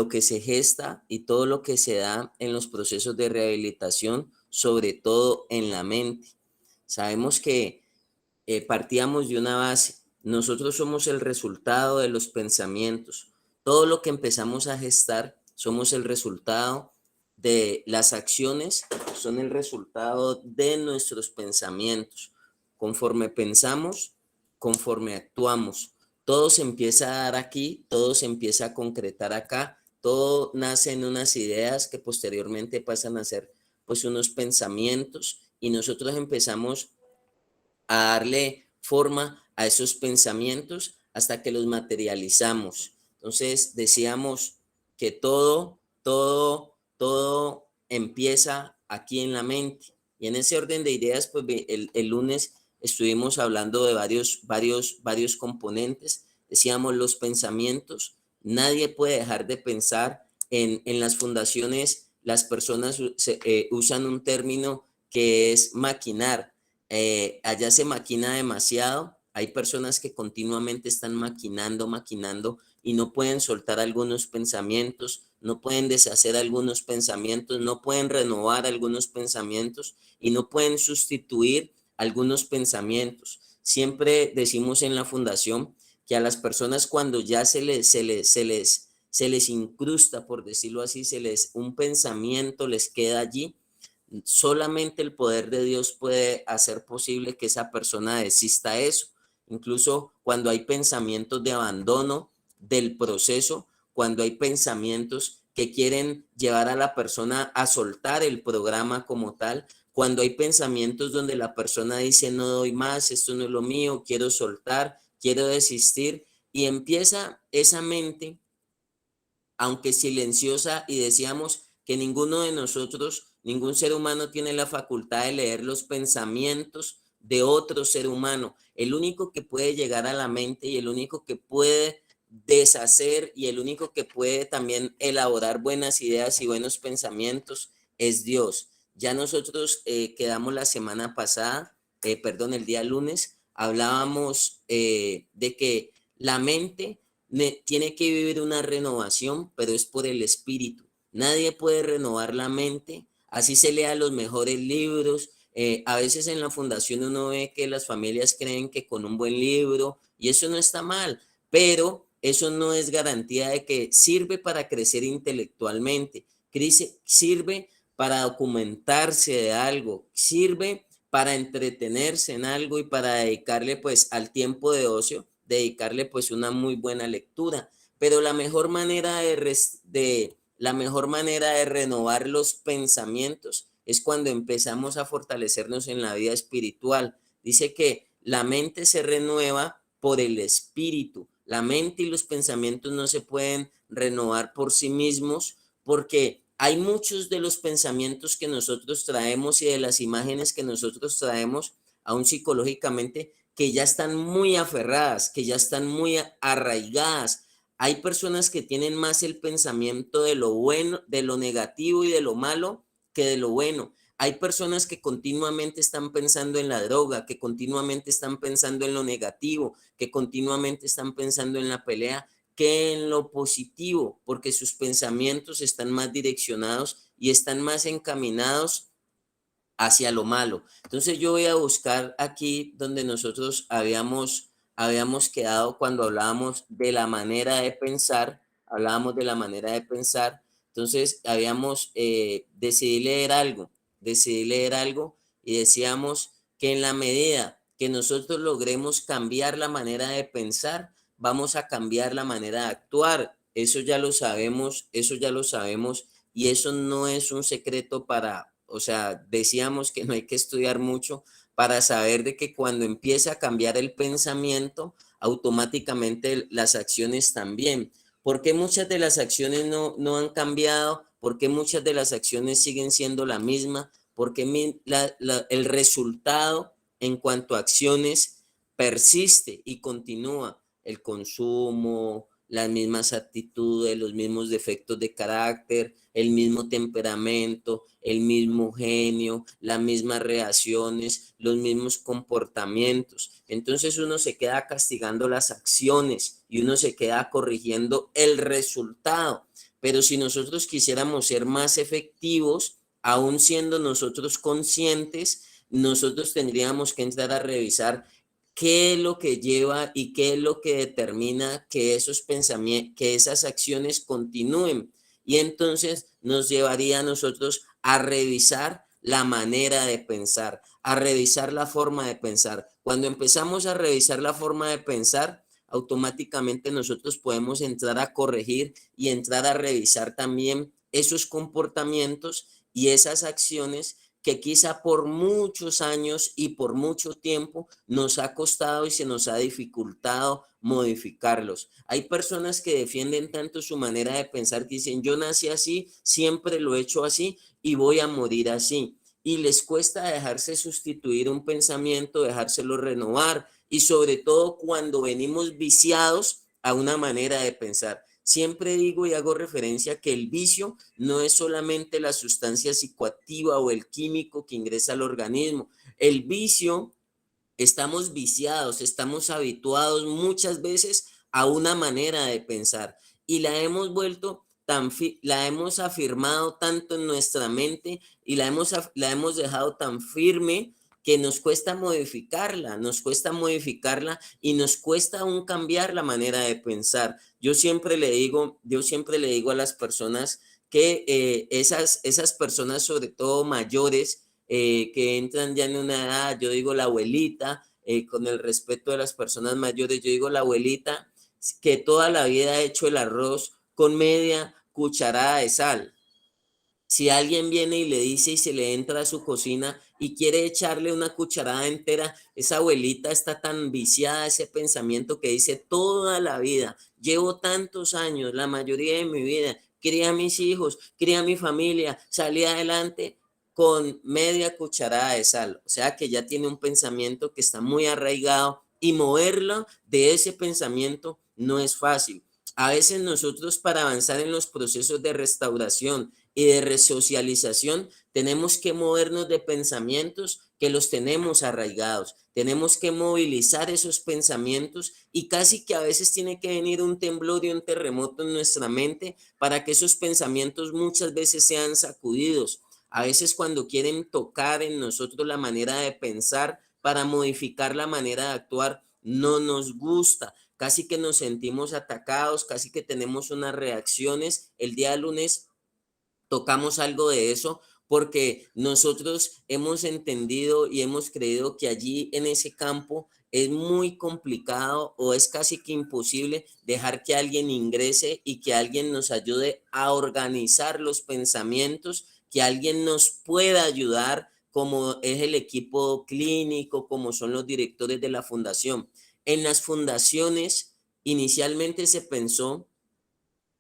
lo que se gesta y todo lo que se da en los procesos de rehabilitación, sobre todo en la mente. Sabemos que partíamos de una base. Nosotros somos el resultado de los pensamientos. Todo lo que empezamos a gestar somos el resultado de las acciones, son el resultado de nuestros pensamientos. Conforme pensamos, conforme actuamos. Todo se empieza a dar aquí, todo se empieza a concretar acá, todo nace en unas ideas que posteriormente pasan a ser pues unos pensamientos y nosotros empezamos a darle forma a esos pensamientos hasta que los materializamos. Entonces decíamos que todo empieza aquí en la mente. Y en ese orden de ideas, pues el lunes estuvimos hablando de varios componentes. Decíamos los pensamientos. Nadie puede dejar de pensar. En las fundaciones, las personas usan un término que es maquinar. Allá se maquina demasiado. Hay personas que continuamente están maquinando y no pueden soltar algunos pensamientos, no pueden deshacer algunos pensamientos, no pueden renovar algunos pensamientos y no pueden sustituir algunos pensamientos. Siempre decimos en la fundación que a las personas cuando ya se les incrusta, por decirlo así, un pensamiento les queda allí, solamente el poder de Dios puede hacer posible que esa persona desista eso. Incluso cuando hay pensamientos de abandono del proceso, cuando hay pensamientos que quieren llevar a la persona a soltar el programa como tal, cuando hay pensamientos donde la persona dice no doy más, esto no es lo mío, quiero soltar, quiero desistir, y empieza esa mente, aunque silenciosa, y decíamos que ninguno de nosotros, ningún ser humano tiene la facultad de leer los pensamientos de otro ser humano. El único que puede llegar a la mente y el único que puede deshacer y el único que puede también elaborar buenas ideas y buenos pensamientos es Dios. Ya nosotros quedamos la semana pasada, el día lunes, hablábamos de que la mente tiene que vivir una renovación, pero es por el espíritu. Nadie puede renovar la mente, así se lea los mejores libros. A veces en la fundación uno ve que las familias creen que con un buen libro, y eso no está mal, pero eso no es garantía de que sirve para crecer intelectualmente, sirve para documentarse de algo, sirve para entretenerse en algo y para dedicarle pues al tiempo de ocio, dedicarle pues una muy buena lectura. Pero la mejor manera de renovar los pensamientos es cuando empezamos a fortalecernos en la vida espiritual. Dice que la mente se renueva por el espíritu. La mente y los pensamientos no se pueden renovar por sí mismos, porque hay muchos de los pensamientos que nosotros traemos y de las imágenes que nosotros traemos, aún psicológicamente, que ya están muy aferradas, que ya están muy arraigadas. Hay personas que tienen más el pensamiento de lo bueno, de lo negativo y de lo malo que de lo bueno. Hay personas que continuamente están pensando en la droga, que continuamente están pensando en lo negativo, que continuamente están pensando en la pelea, que en lo positivo, porque sus pensamientos están más direccionados y están más encaminados hacia lo malo. Entonces yo voy a buscar aquí donde nosotros habíamos quedado cuando hablábamos de la manera de pensar, hablábamos de la manera de pensar. Entonces decidí leer algo y decíamos que en la medida que nosotros logremos cambiar la manera de pensar, vamos a cambiar la manera de actuar. Eso ya lo sabemos, y eso no es un secreto o sea, decíamos que no hay que estudiar mucho para saber de que cuando empieza a cambiar el pensamiento, automáticamente las acciones también. ¿Por qué muchas de las acciones no han cambiado? ¿Por qué muchas de las acciones siguen siendo la misma? Porque el resultado en cuanto a acciones persiste y continúa. El consumo, las mismas actitudes, los mismos defectos de carácter, el mismo temperamento, el mismo genio, las mismas reacciones, los mismos comportamientos. Entonces uno se queda castigando las acciones y uno se queda corrigiendo el resultado. pero si nosotros quisiéramos ser más efectivos, aún siendo nosotros conscientes, nosotros tendríamos que entrar a revisar qué es lo que lleva y qué es lo que determina que esos pensamientos, que esas acciones continúen. Y entonces nos llevaría a nosotros a revisar la manera de pensar, a revisar la forma de pensar. Cuando empezamos a revisar la forma de pensar, automáticamente nosotros podemos entrar a corregir y entrar a revisar también esos comportamientos y esas acciones que quizá por muchos años y por mucho tiempo nos ha costado y se nos ha dificultado modificarlos. Hay personas que defienden tanto su manera de pensar que dicen, yo nací así, siempre lo he hecho así y voy a morir así. Y les cuesta dejarse sustituir un pensamiento, dejárselo renovar y sobre todo cuando venimos viciados a una manera de pensar. Siempre digo y hago referencia que el vicio no es solamente la sustancia psicoactiva o el químico que ingresa al organismo. El vicio, estamos viciados, estamos habituados muchas veces a una manera de pensar y la hemos vuelto la hemos afirmado tanto en nuestra mente y la hemos dejado tan firme que nos cuesta modificarla y nos cuesta aún cambiar la manera de pensar. Yo siempre le digo a las personas que esas personas, sobre todo mayores, que entran ya en una edad, yo digo la abuelita, con el respeto de las personas mayores, yo digo la abuelita que toda la vida ha hecho el arroz con media cucharada de sal. Si alguien viene y le dice y se le entra a su cocina y quiere echarle una cucharada entera, esa abuelita está tan viciada a ese pensamiento que dice toda la vida, llevo tantos años, la mayoría de mi vida, crié a mis hijos, crié a mi familia, salí adelante con media cucharada de sal. O sea que ya tiene un pensamiento que está muy arraigado y moverlo de ese pensamiento no es fácil. A veces nosotros para avanzar en los procesos de restauración y de resocialización, tenemos que movernos de pensamientos que los tenemos arraigados. Tenemos que movilizar esos pensamientos y casi que a veces tiene que venir un temblor y un terremoto en nuestra mente para que esos pensamientos muchas veces sean sacudidos. A veces cuando quieren tocar en nosotros la manera de pensar para modificar la manera de actuar, no nos gusta. Casi que nos sentimos atacados, casi que tenemos unas reacciones. El día lunes tocamos algo de eso porque nosotros hemos entendido y hemos creído que allí en ese campo es muy complicado o es casi que imposible dejar que alguien ingrese y que alguien nos ayude a organizar los pensamientos, que alguien nos pueda ayudar como es el equipo clínico, como son los directores de la fundación. En las fundaciones inicialmente se pensó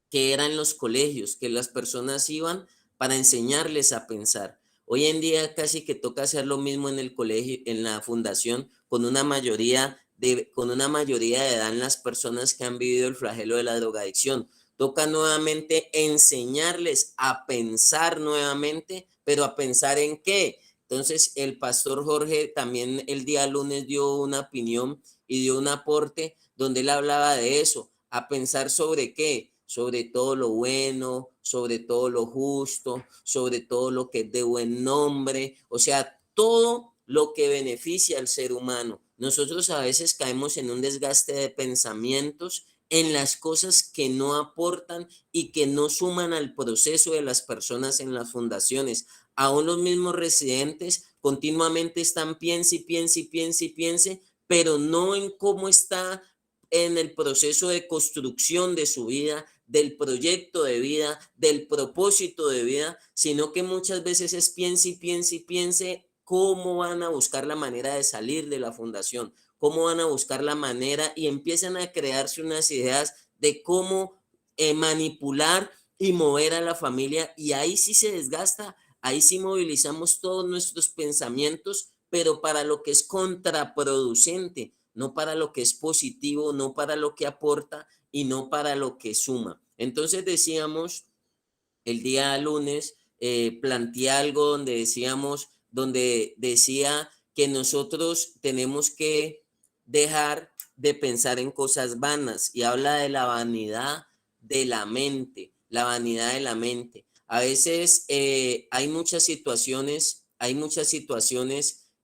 que eran los colegios, que las personas iban para enseñarles a pensar. Hoy en día casi que toca hacer lo mismo en el colegio, en la fundación, con una mayoría de edad en las personas que han vivido el flagelo de la drogadicción. Toca nuevamente enseñarles a pensar nuevamente, pero a pensar en qué. Entonces, el pastor Jorge también el día lunes dio una opinión y dio un aporte donde él hablaba de eso, a pensar sobre qué, sobre todo lo bueno, sobre todo lo justo, sobre todo lo que es de buen nombre, o sea, todo lo que beneficia al ser humano. Nosotros a veces caemos en un desgaste de pensamientos en las cosas que no aportan y que no suman al proceso de las personas en las fundaciones. Aún los mismos residentes continuamente están piense y piense y piense y piense, pero no en cómo está en el proceso de construcción de su vida, del proyecto de vida, del propósito de vida, sino que muchas veces es piense y piense y piense cómo van a buscar la manera de salir de la fundación, cómo van a buscar la manera y empiezan a crearse unas ideas de cómo manipular y mover a la familia y ahí sí se desgasta, ahí sí movilizamos todos nuestros pensamientos, pero para lo que es contraproducente, no para lo que es positivo, no para lo que aporta y no para lo que suma. Entonces decíamos, el día lunes planteé algo donde decía que nosotros tenemos que dejar de pensar en cosas vanas y habla de la vanidad de la mente. la vanidad de la mente. A veces hay muchas situaciones,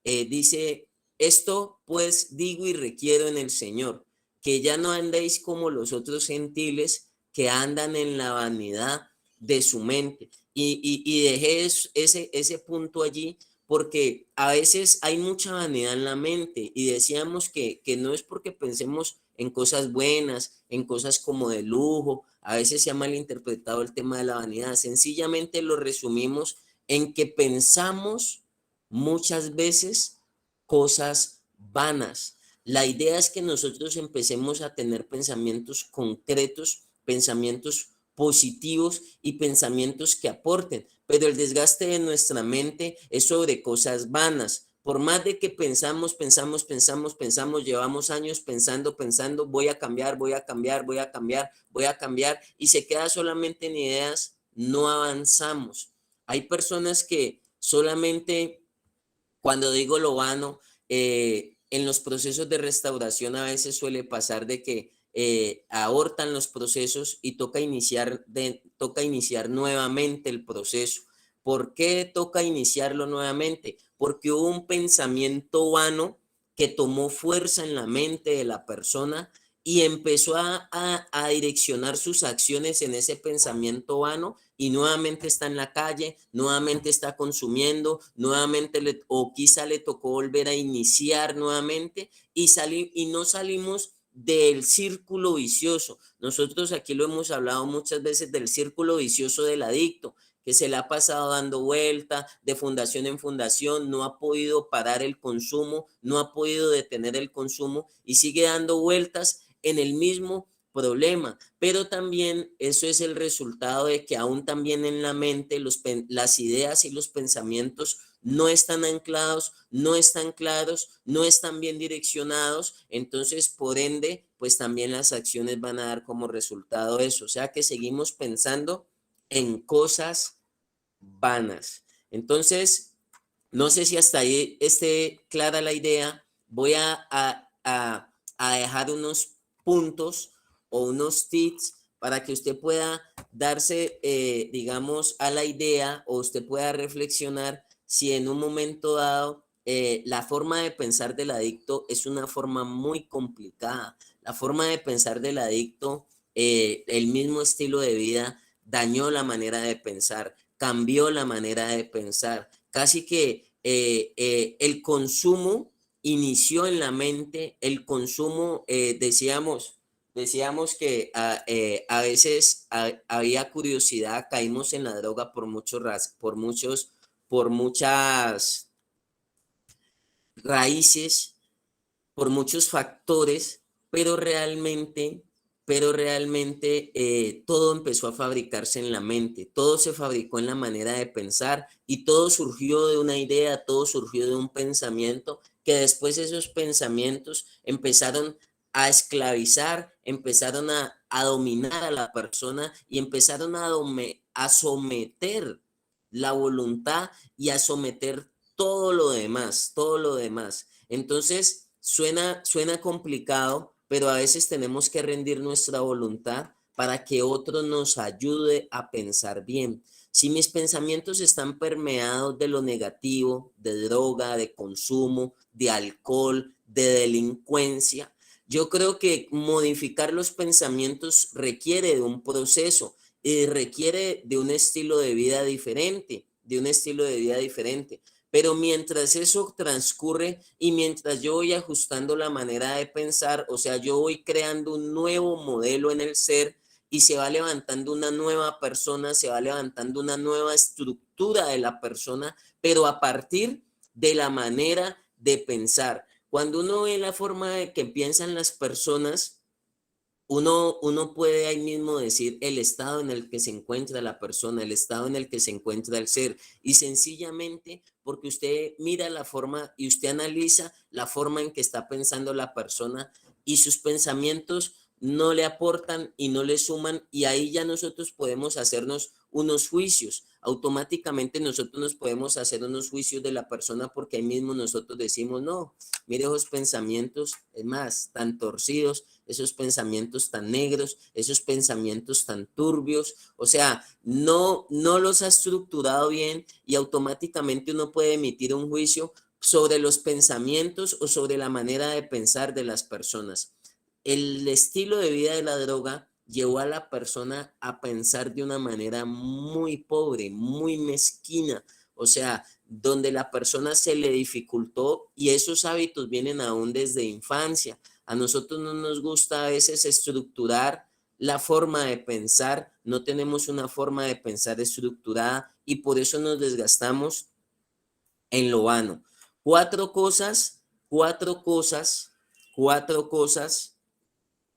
dice, esto pues digo y requiero en el Señor, que ya no andéis como los otros gentiles que andan en la vanidad de su mente. Y dejé ese punto allí porque a veces hay mucha vanidad en la mente y decíamos que no es porque pensemos en cosas buenas, en cosas como de lujo, a veces se ha malinterpretado el tema de la vanidad, sencillamente lo resumimos en que pensamos muchas veces cosas vanas. La idea es que nosotros empecemos a tener pensamientos concretos, pensamientos positivos y pensamientos que aporten, pero el desgaste de nuestra mente es sobre cosas vanas. Por más de que pensamos, llevamos años pensando, voy a cambiar, voy a cambiar, voy a cambiar, voy a cambiar, y se queda solamente en ideas, no avanzamos. Hay personas que solamente, cuando digo lo vano, en los procesos de restauración a veces suele pasar de que abortan los procesos y toca iniciar nuevamente el proceso. ¿Por qué toca iniciarlo nuevamente? Porque hubo un pensamiento vano que tomó fuerza en la mente de la persona y empezó a direccionar sus acciones en ese pensamiento vano, y nuevamente está en la calle, nuevamente está consumiendo, nuevamente o quizá le tocó volver a iniciar nuevamente y no salimos del círculo vicioso. Nosotros aquí lo hemos hablado muchas veces del círculo vicioso del adicto, que se le ha pasado dando vuelta de fundación en fundación, no ha podido parar el consumo, no ha podido detener el consumo y sigue dando vueltas en el mismo problema, pero también eso es el resultado de que aún también en la mente las ideas y los pensamientos no están anclados, no están claros, no están bien direccionados, entonces por ende, pues también las acciones van a dar como resultado eso, o sea que seguimos pensando en cosas vanas. Entonces, no sé si hasta ahí esté clara la idea, voy a dejar unos puntos o unos tips para que usted pueda darse, digamos, a la idea, o usted pueda reflexionar si en un momento dado la forma de pensar del adicto es una forma muy complicada. La forma de pensar del adicto, el mismo estilo de vida, dañó la manera de pensar, cambió la manera de pensar. Casi que el consumo inició en la mente, el consumo, decíamos que a veces había curiosidad, caímos en la droga por muchas raíces, por muchos factores, pero realmente, todo empezó a fabricarse en la mente, todo se fabricó en la manera de pensar y todo surgió de una idea, todo surgió de un pensamiento, que después esos pensamientos empezaron a esclavizar, empezaron a dominar a la persona y empezaron a someter la voluntad y a someter todo lo demás, todo lo demás. Entonces, suena complicado, pero a veces tenemos que rendir nuestra voluntad para que otro nos ayude a pensar bien. Si mis pensamientos están permeados de lo negativo, de droga, de consumo, de alcohol, de delincuencia, yo creo que modificar los pensamientos requiere de un proceso y requiere de un estilo de vida diferente, de un estilo de vida diferente. Pero mientras eso transcurre y mientras yo voy ajustando la manera de pensar, o sea, yo voy creando un nuevo modelo en el ser y se va levantando una nueva persona, se va levantando una nueva estructura de la persona, pero a partir de la manera de pensar. Cuando uno ve la forma de que piensan las personas, uno puede ahí mismo decir el estado en el que se encuentra la persona, el estado en el que se encuentra el ser, y sencillamente porque usted mira la forma y usted analiza la forma en que está pensando la persona y sus pensamientos no le aportan y no le suman, y ahí ya nosotros podemos hacernos unos juicios. automáticamente nosotros nos podemos hacer unos juicios de la persona porque ahí mismo nosotros decimos, no, mire esos pensamientos, es más, tan torcidos, esos pensamientos tan negros, esos pensamientos tan turbios, o sea, no los ha estructurado bien y automáticamente uno puede emitir un juicio sobre los pensamientos o sobre la manera de pensar de las personas. El estilo de vida de la droga llevó a la persona a pensar de una manera muy pobre, muy mezquina, o sea, donde la persona se le dificultó y esos hábitos vienen aún desde infancia. A nosotros no nos gusta a veces estructurar la forma de pensar, no tenemos una forma de pensar estructurada y por eso nos desgastamos en lo vano. Cuatro cosas, cuatro cosas, cuatro cosas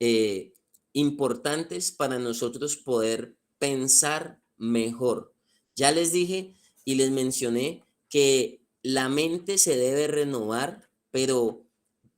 eh, importantes para nosotros poder pensar mejor. Ya les dije y les mencioné que la mente se debe renovar, pero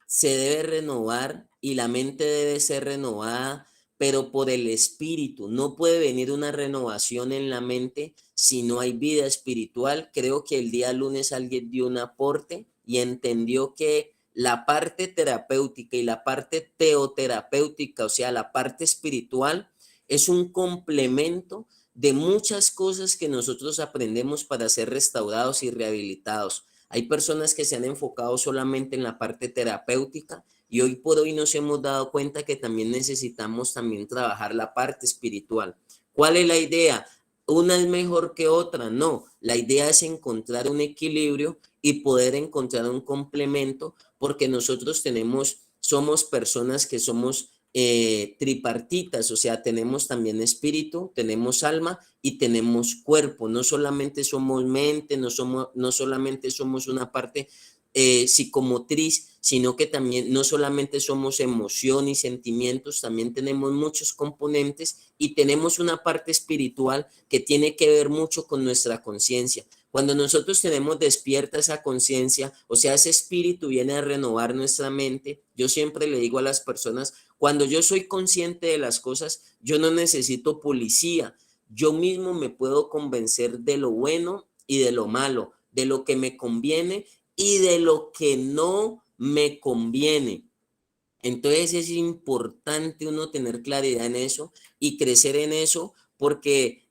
se debe renovar y la mente debe ser renovada, pero por el espíritu. No puede venir una renovación en la mente si no hay vida espiritual. Creo que el día lunes alguien dio un aporte y entendió que la parte terapéutica y la parte teoterapéutica, o sea, la parte espiritual, es un complemento de muchas cosas que nosotros aprendemos para ser restaurados y rehabilitados. Hay personas que se han enfocado solamente en la parte terapéutica y hoy por hoy nos hemos dado cuenta que también necesitamos también trabajar la parte espiritual. ¿Cuál es la idea? Una es mejor que otra, no. La idea es encontrar un equilibrio y poder encontrar un complemento porque nosotros somos personas que somos tripartitas, o sea, tenemos también espíritu, tenemos alma y tenemos cuerpo. No solamente somos mente, no solamente somos una parte psicomotriz, sino que también no solamente somos emoción y sentimientos, también tenemos muchos componentes y tenemos una parte espiritual que tiene que ver mucho con nuestra conciencia. Cuando nosotros tenemos despierta esa conciencia, o sea, ese espíritu viene a renovar nuestra mente. Yo siempre le digo a las personas, cuando yo soy consciente de las cosas, yo no necesito policía. Yo mismo me puedo convencer de lo bueno y de lo malo, de lo que me conviene y de lo que no me conviene. Entonces es importante uno tener claridad en eso y crecer en eso porque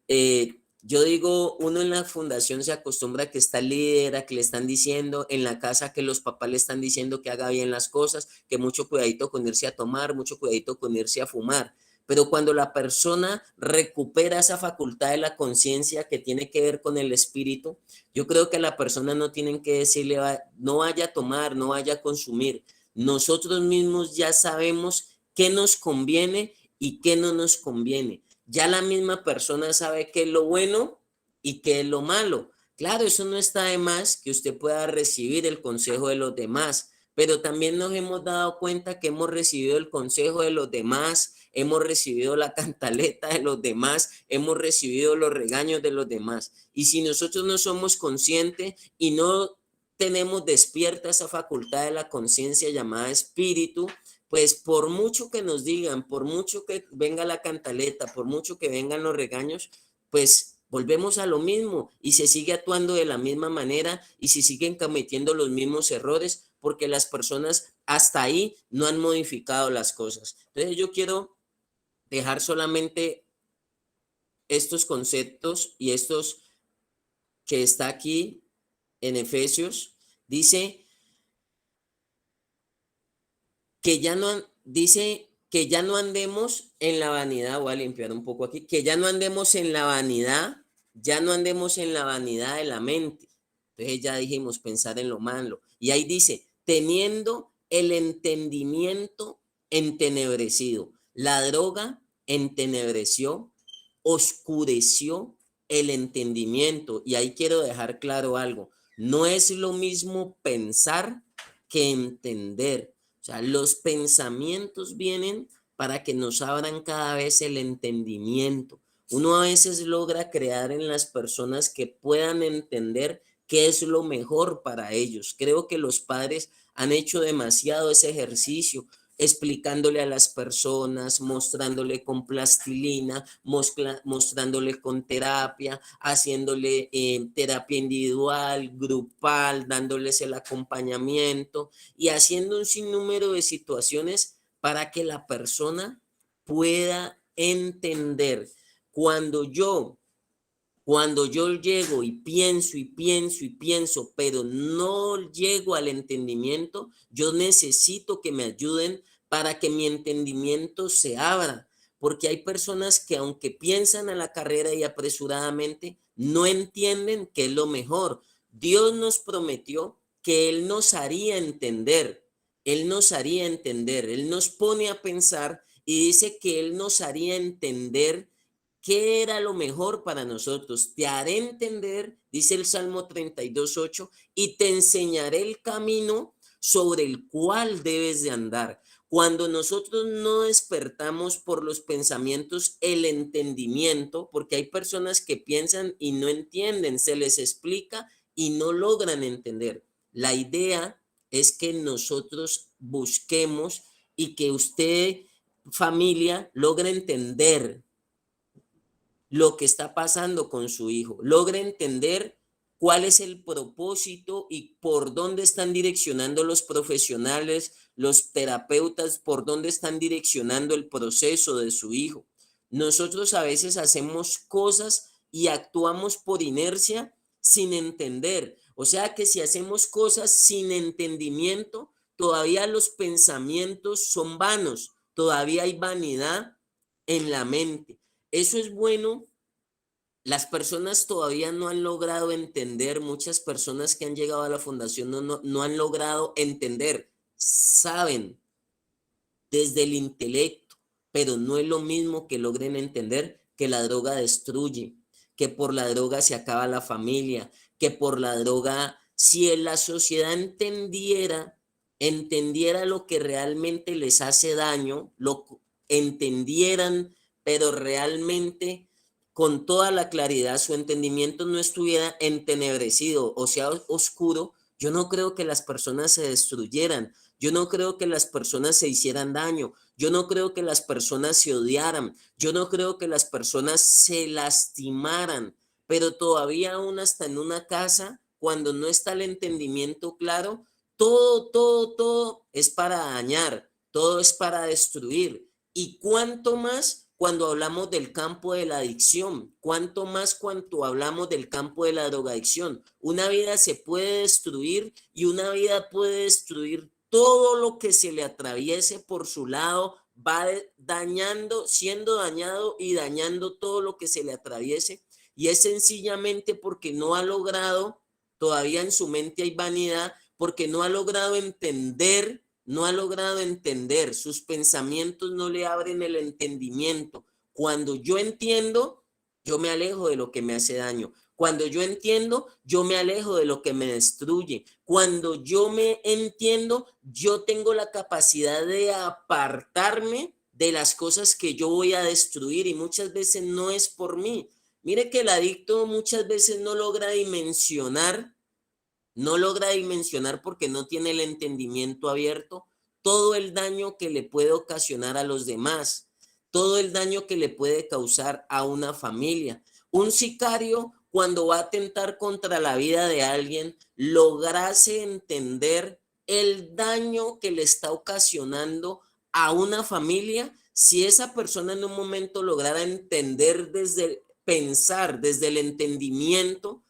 yo digo, uno en la fundación se acostumbra a que está el líder, a que le están diciendo, en la casa que los papás le están diciendo que haga bien las cosas, que mucho cuidadito con irse a tomar, mucho cuidadito con irse a fumar. Pero cuando la persona recupera esa facultad de la conciencia que tiene que ver con el espíritu, yo creo que a la persona no tienen que decirle, no vaya a tomar, no vaya a consumir. Nosotros mismos ya sabemos qué nos conviene y qué no nos conviene. Ya la misma persona sabe qué es lo bueno y qué es lo malo. Claro, eso no está de más que usted pueda recibir el consejo de los demás, pero también nos hemos dado cuenta que hemos recibido el consejo de los demás, hemos recibido la cantaleta de los demás, hemos recibido los regaños de los demás. Y si nosotros no somos conscientes y no tenemos despierta esa facultad de la conciencia llamada espíritu, pues por mucho que nos digan, por mucho que venga la cantaleta, por mucho que vengan los regaños, pues volvemos a lo mismo y se sigue actuando de la misma manera y se siguen cometiendo los mismos errores porque las personas hasta ahí no han modificado las cosas. Entonces yo quiero dejar solamente estos conceptos y estos que está aquí en Efesios. Dice que ya no, dice que ya no andemos en la vanidad, voy a limpiar un poco aquí, que ya no andemos en la vanidad, ya no andemos en la vanidad de la mente. Entonces ya dijimos pensar en lo malo. Y ahí dice, teniendo el entendimiento entenebrecido. La droga entenebreció, oscureció el entendimiento. Y ahí quiero dejar claro algo. No es lo mismo pensar que entender. O sea, los pensamientos vienen para que nos abran cada vez el entendimiento. Uno a veces logra crear en las personas que puedan entender qué es lo mejor para ellos. Creo que los padres han hecho demasiado ese ejercicio. explicándole a las personas, mostrándole con plastilina, mostrándole con terapia, haciéndole terapia individual, grupal, dándoles el acompañamiento y haciendo un sinnúmero de situaciones para que la persona pueda entender. Cuando yo cuando yo llego y pienso y pienso y pienso, pero no llego al entendimiento, yo necesito que me ayuden para que mi entendimiento se abra, porque hay personas que aunque piensan a la carrera y apresuradamente, no entienden qué es lo mejor. Dios nos prometió que Él nos haría entender, Él nos haría entender, Él nos pone a pensar y dice que Él nos haría entender qué era lo mejor para nosotros. Te haré entender, dice el Salmo 32:8, y te enseñaré el camino sobre el cual debes de andar. Cuando nosotros no despertamos por los pensamientos el entendimiento, porque hay personas que piensan y no entienden, se les explica y no logran entender. La idea es que nosotros busquemos y que usted, familia, logre entender lo que está pasando con su hijo, logre entender cuál es el propósito y por dónde están direccionando los profesionales, los terapeutas, por dónde están direccionando el proceso de su hijo. Nosotros a veces hacemos cosas y actuamos por inercia sin entender. O sea que si hacemos cosas sin entendimiento, todavía los pensamientos son vanos, todavía hay vanidad en la mente. Eso es bueno. Las personas todavía no han logrado entender, muchas personas que han llegado a la fundación no han logrado entender, saben desde el intelecto, pero no es lo mismo que logren entender que la droga destruye, que por la droga se acaba la familia, que por la droga, si la sociedad entendiera lo que realmente les hace daño, lo entendieran, pero realmente con toda la claridad su entendimiento no estuviera entenebrecido o sea oscuro, yo no creo que las personas se destruyeran. Yo no creo que las personas se hicieran daño. Yo no creo que las personas se odiaran. Yo no creo que las personas se lastimaran. Pero todavía aún hasta en una casa, cuando no está el entendimiento claro, todo es para dañar, todo es para destruir. Y cuánto más cuando hablamos del campo de la adicción, cuánto más cuando hablamos del campo de la drogadicción. Una vida se puede destruir y una vida puede destruir todo lo que se le atraviese por su lado, va dañando, siendo dañado y dañando todo lo que se le atraviese. Y es sencillamente porque no ha logrado, todavía en su mente hay vanidad, porque no ha logrado entender, sus pensamientos no le abren el entendimiento. Cuando yo entiendo, yo me alejo de lo que me hace daño. Cuando yo entiendo, yo me alejo de lo que me destruye. Cuando yo me entiendo, yo tengo la capacidad de apartarme de las cosas que yo voy a destruir y muchas veces no es por mí. Mire que el adicto muchas veces no logra dimensionar porque no tiene el entendimiento abierto todo el daño que le puede ocasionar a los demás, todo el daño que le puede causar a una familia. Un sicario, cuando va a atentar contra la vida de alguien, lograse entender el daño que le está ocasionando a una familia, si esa persona en un momento lograra entender pensar desde el entendimiento,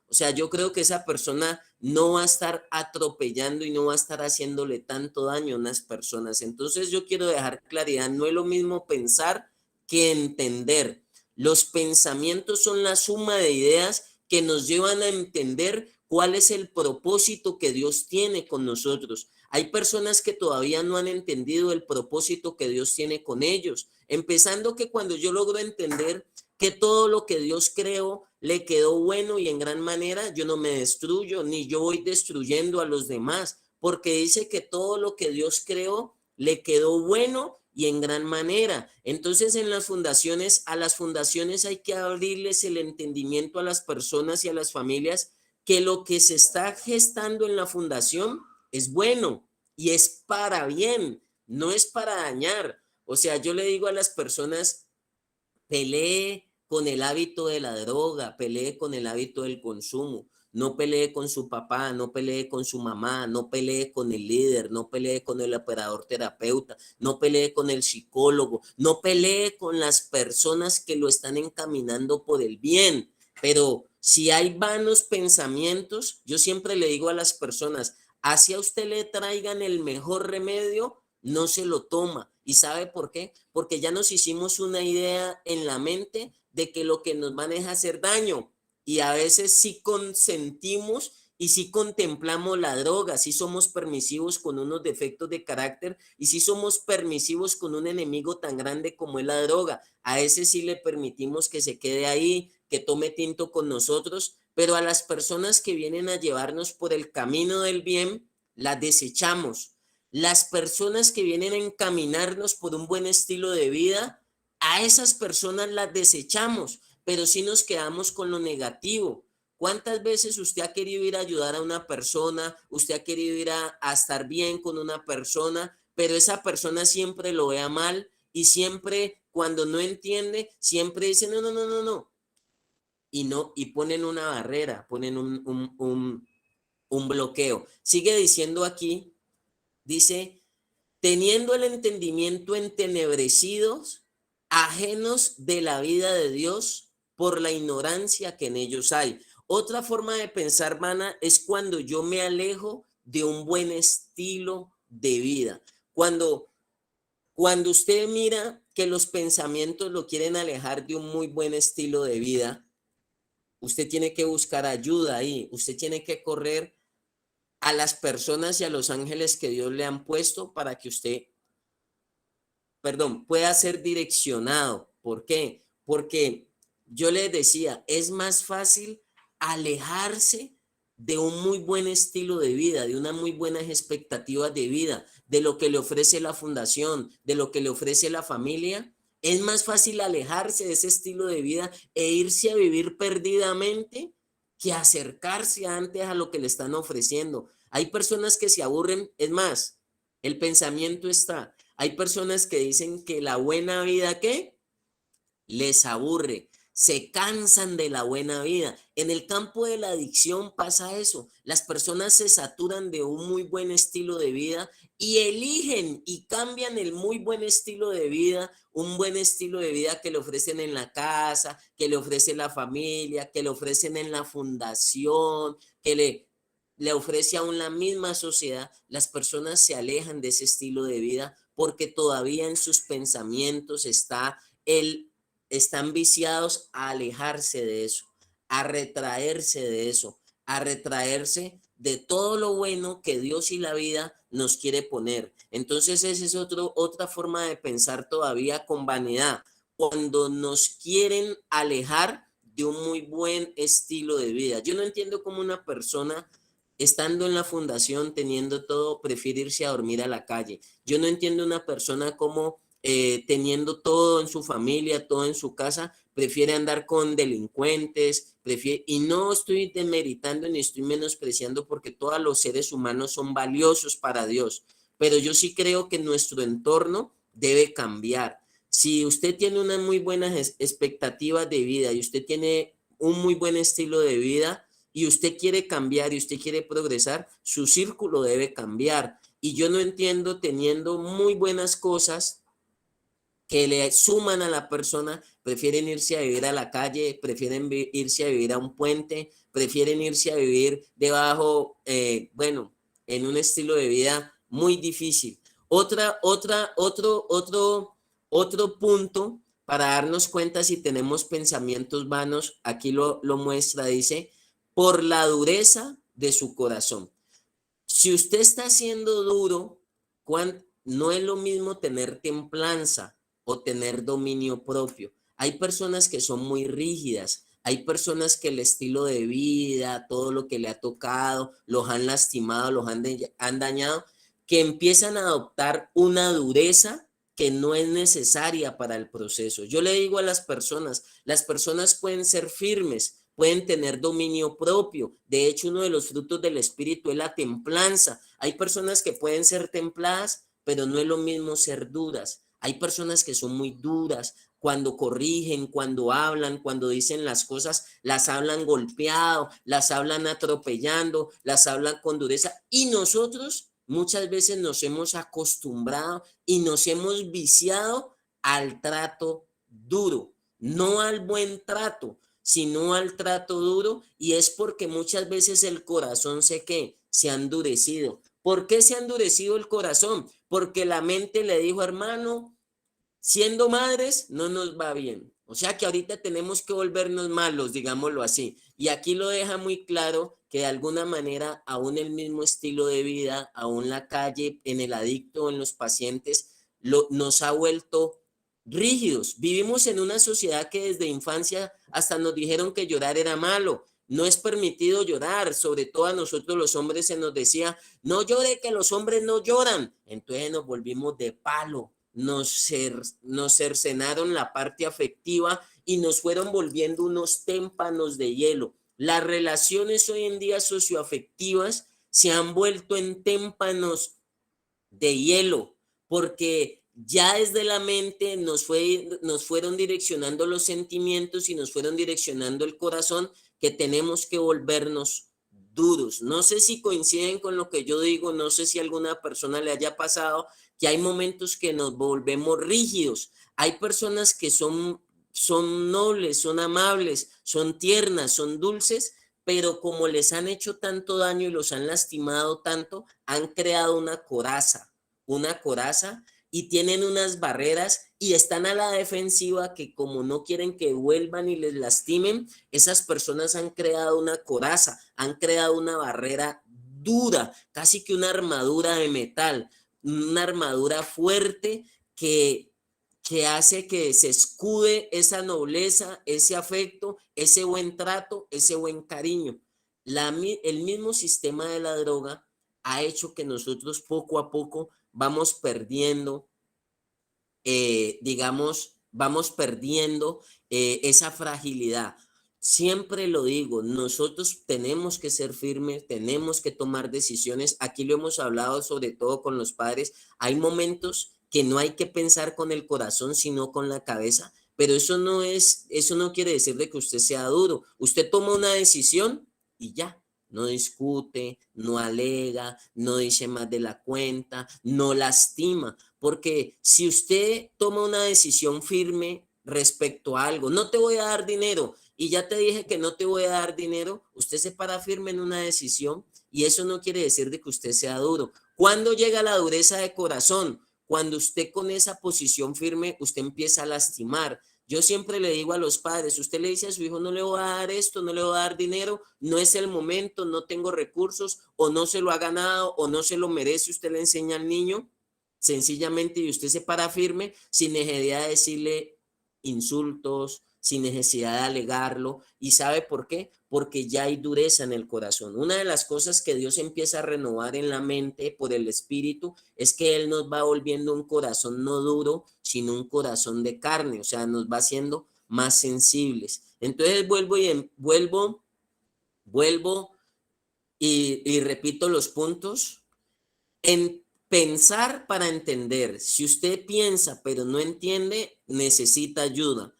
o sea, yo creo que esa persona no va a estar atropellando y no va a estar haciéndole tanto daño a unas personas. Entonces yo quiero dejar claridad, no es lo mismo pensar que entender. Los pensamientos son la suma de ideas que nos llevan a entender cuál es el propósito que Dios tiene con nosotros. Hay personas que todavía no han entendido el propósito que Dios tiene con ellos, empezando que cuando yo logro entender que todo lo que Dios creó le quedó bueno y en gran manera, yo no me destruyo, ni yo voy destruyendo a los demás, porque dice que todo lo que Dios creó le quedó bueno y en gran manera. Entonces en las fundaciones, a las fundaciones hay que abrirles el entendimiento a las personas y a las familias que lo que se está gestando en la fundación es bueno, y es para bien, no es para dañar. O sea, yo le digo a las personas, pelee con el hábito de la droga, pelee con el hábito del consumo, no pelee con su papá, no pelee con su mamá, no pelee con el líder, no pelee con el operador terapeuta, no pelee con el psicólogo, no pelee con las personas que lo están encaminando por el bien. Pero si hay vanos pensamientos, yo siempre le digo a las personas, hacia usted le traigan el mejor remedio, no se lo toma. ¿Y sabe por qué? Porque ya nos hicimos una idea en la mente de que lo que nos maneja hacer daño. Y a veces sí consentimos y sí contemplamos la droga, sí somos permisivos con unos defectos de carácter y sí somos permisivos con un enemigo tan grande como es la droga. A ese sí le permitimos que se quede ahí, que tome tinto con nosotros, pero a las personas que vienen a llevarnos por el camino del bien, las desechamos. Las personas que vienen a encaminarnos por un buen estilo de vida, a esas personas las desechamos, pero sí nos quedamos con lo negativo. ¿Cuántas veces usted ha querido ir a ayudar a una persona, usted ha querido ir a estar bien con una persona, pero esa persona siempre lo vea mal y siempre cuando no entiende, siempre dice, no, no, no, no, no, y no, y ponen una barrera, ponen un bloqueo. Sigue diciendo aquí, dice, teniendo el entendimiento entenebrecidos, ajenos de la vida de Dios por la ignorancia que en ellos hay. Otra forma de pensar, hermana, es cuando yo me alejo de un buen estilo de vida. Cuando usted mira que los pensamientos lo quieren alejar de un muy buen estilo de vida, usted tiene que buscar ayuda ahí, usted tiene que correr a las personas y a los ángeles que Dios le han puesto para que usted, pueda ser direccionado. ¿Por qué? Porque yo les decía, es más fácil alejarse de un muy buen estilo de vida, de unas muy buenas expectativas de vida, de lo que le ofrece la fundación, de lo que le ofrece la familia. Es más fácil alejarse de ese estilo de vida e irse a vivir perdidamente que acercarse antes a lo que le están ofreciendo. Hay personas que se aburren, es más, el pensamiento está. Hay personas que dicen que la buena vida, ¿qué? Les aburre, se cansan de la buena vida. En el campo de la adicción pasa eso. Las personas se saturan de un muy buen estilo de vida y eligen y cambian el muy buen estilo de vida, un buen estilo de vida que le ofrecen en la casa, que le ofrece la familia, que le ofrecen en la fundación, que le ofrece aún la misma sociedad. Las personas se alejan de ese estilo de vida porque todavía en sus pensamientos están viciados a alejarse de eso, a retraerse de eso, a retraerse de todo lo bueno que Dios y la vida nos quiere poner. Entonces esa es otra forma de pensar todavía con vanidad, cuando nos quieren alejar de un muy buen estilo de vida. Yo no entiendo cómo una persona estando en la fundación, teniendo todo, prefiere irse a dormir a la calle. Yo no entiendo una persona como teniendo todo en su familia, todo en su casa, prefiere andar con delincuentes, y no estoy demeritando ni estoy menospreciando porque todos los seres humanos son valiosos para Dios, pero yo sí creo que nuestro entorno debe cambiar. Si usted tiene unas muy buenas expectativas de vida y usted tiene un muy buen estilo de vida, y usted quiere cambiar y usted quiere progresar, su círculo debe cambiar. Y yo no entiendo teniendo muy buenas cosas que le suman a la persona, prefieren irse a vivir a la calle, prefieren irse a vivir a un puente, prefieren irse a vivir debajo, en un estilo de vida muy difícil. Otro punto para darnos cuenta si tenemos pensamientos vanos, aquí lo muestra, dice, por la dureza de su corazón. Si usted está siendo duro, no es lo mismo tener templanza o tener dominio propio. Hay personas que son muy rígidas, hay personas que el estilo de vida, todo lo que le ha tocado, los han lastimado, han dañado, que empiezan a adoptar una dureza que no es necesaria para el proceso. Yo le digo a las personas pueden ser firmes, pueden tener dominio propio. De hecho, uno de los frutos del espíritu es la templanza. Hay personas que pueden ser templadas, pero no es lo mismo ser duras. Hay personas que son muy duras, cuando corrigen, cuando hablan, cuando dicen las cosas, las hablan golpeado, las hablan atropellando, las hablan con dureza. Y nosotros muchas veces nos hemos acostumbrado y nos hemos viciado al trato duro, no al buen trato, sino al trato duro. Y es porque muchas veces el corazón se ha endurecido. ¿Por qué se ha endurecido el corazón? Porque la mente le dijo, hermano, siendo madres no nos va bien. O sea que ahorita tenemos que volvernos malos, digámoslo así. Y aquí lo deja muy claro que de alguna manera aún el mismo estilo de vida, aún la calle, en el adicto, en los pacientes, nos ha vuelto rígidos. Vivimos en una sociedad que desde infancia hasta nos dijeron que llorar era malo. No es permitido llorar, sobre todo a nosotros los hombres se nos decía, no llore que los hombres no lloran. Entonces nos volvimos de palo, nos cercenaron la parte afectiva y nos fueron volviendo unos témpanos de hielo. Las relaciones hoy en día socioafectivas se han vuelto en témpanos de hielo, porque ya desde la mente nos fueron direccionando los sentimientos y nos fueron direccionando el corazón, que tenemos que volvernos duros. No sé si coinciden con lo que yo digo, no sé si a alguna persona le haya pasado que hay momentos que nos volvemos rígidos. Hay personas que son nobles, son amables, son tiernas, son dulces, pero como les han hecho tanto daño y los han lastimado tanto, han creado una coraza y tienen unas barreras y están a la defensiva, que como no quieren que vuelvan y les lastimen, esas personas han creado una coraza, han creado una barrera dura, casi que una armadura de metal, una armadura fuerte que hace que se escude esa nobleza, ese afecto, ese buen trato, ese buen cariño. El mismo sistema de la droga ha hecho que nosotros poco a poco vamos perdiendo, vamos perdiendo esa fragilidad. Siempre lo digo, nosotros tenemos que ser firmes, tenemos que tomar decisiones. Aquí lo hemos hablado sobre todo con los padres. Hay momentos que no hay que pensar con el corazón, sino con la cabeza. Pero eso no quiere decir de que usted sea duro. Usted toma una decisión y ya. No discute, no alega, no dice más de la cuenta, no lastima. Porque si usted toma una decisión firme respecto a algo, no te voy a dar dinero, y ya te dije que no te voy a dar dinero, usted se para firme en una decisión, y eso no quiere decir de que usted sea duro. ¿Cuándo llega la dureza de corazón? Cuando usted con esa posición firme, usted empieza a lastimar. Yo siempre le digo a los padres, usted le dice a su hijo, no le voy a dar esto, no le voy a dar dinero, no es el momento, no tengo recursos, o no se lo ha ganado, o no se lo merece, usted le enseña al niño, sencillamente, y usted se para firme sin necesidad de decirle insultos, sin necesidad de alegarlo. ¿Y sabe por qué? Porque ya hay dureza en el corazón. Una de las cosas que Dios empieza a renovar en la mente por el Espíritu es que Él nos va volviendo un corazón no duro, sino un corazón de carne, o sea, nos va haciendo más sensibles. Entonces vuelvo y repito los puntos. En pensar para entender. Si usted piensa pero no entiende, necesita ayuda.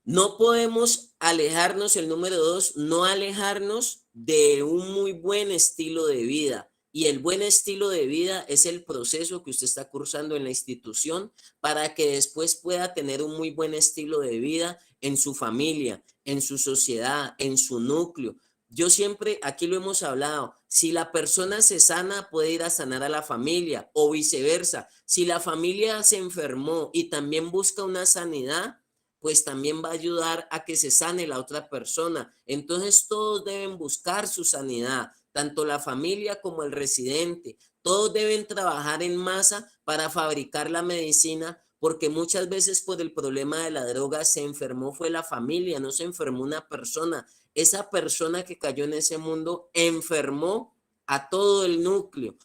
No podemos alejarnos, el número 2, no alejarnos de un muy buen estilo de vida. Y el buen estilo de vida es el proceso que usted está cursando en la institución para que después pueda tener un muy buen estilo de vida en su familia, en su sociedad, en su núcleo. Yo siempre, aquí lo hemos hablado, si la persona se sana, puede ir a sanar a la familia o viceversa. Si la familia se enfermó y también busca una sanidad, pues también va a ayudar a que se sane la otra persona. Entonces todos deben buscar su sanidad, tanto la familia como el residente. Todos deben trabajar en masa para fabricar la medicina, porque muchas veces por el problema de la droga se enfermó fue la familia, no se enfermó una persona. Esa persona que cayó en ese mundo enfermó a todo el núcleo.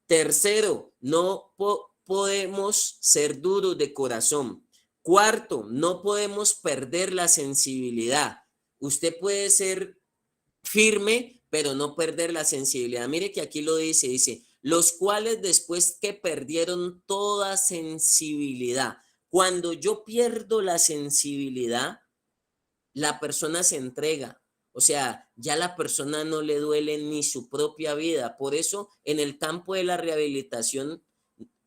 Tercero, no podemos ser duros de corazón. Cuarto, no podemos perder la sensibilidad. Usted puede ser firme, pero no perder la sensibilidad. Mire que aquí lo dice, los cuales después que perdieron toda sensibilidad, cuando yo pierdo la sensibilidad, la persona se entrega. O sea, ya la persona no le duele ni su propia vida. Por eso, en el campo de la rehabilitación,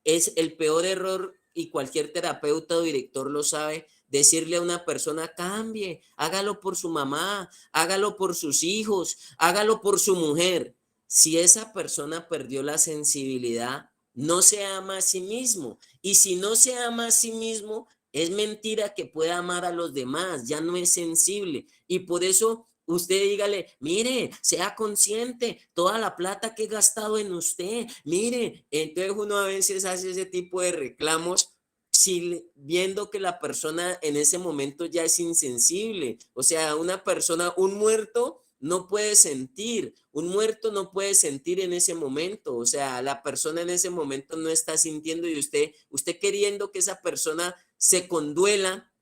es el peor error, y cualquier terapeuta o director lo sabe, decirle a una persona: cambie, hágalo por su mamá, hágalo por sus hijos, hágalo por su mujer. Si esa persona perdió la sensibilidad, no se ama a sí mismo. Y si no se ama a sí mismo, es mentira que pueda amar a los demás, ya no es sensible. Y por eso usted dígale: mire, sea consciente, toda la plata que he gastado en usted, mire. Entonces uno a veces hace ese tipo de reclamos, si, viendo que la persona en ese momento ya es insensible. O sea, una persona, un muerto no puede sentir, un muerto no puede sentir en ese momento. O sea, la persona en ese momento no está sintiendo, y usted queriendo que esa persona se conduela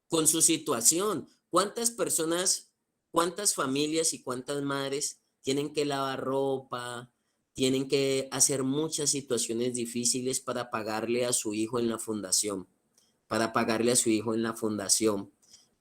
con su situación. ¿Cuántas personas, cuántas familias y cuántas madres tienen que lavar ropa, tienen que hacer muchas situaciones difíciles para pagarle a su hijo en la fundación, para pagarle a su hijo en la fundación?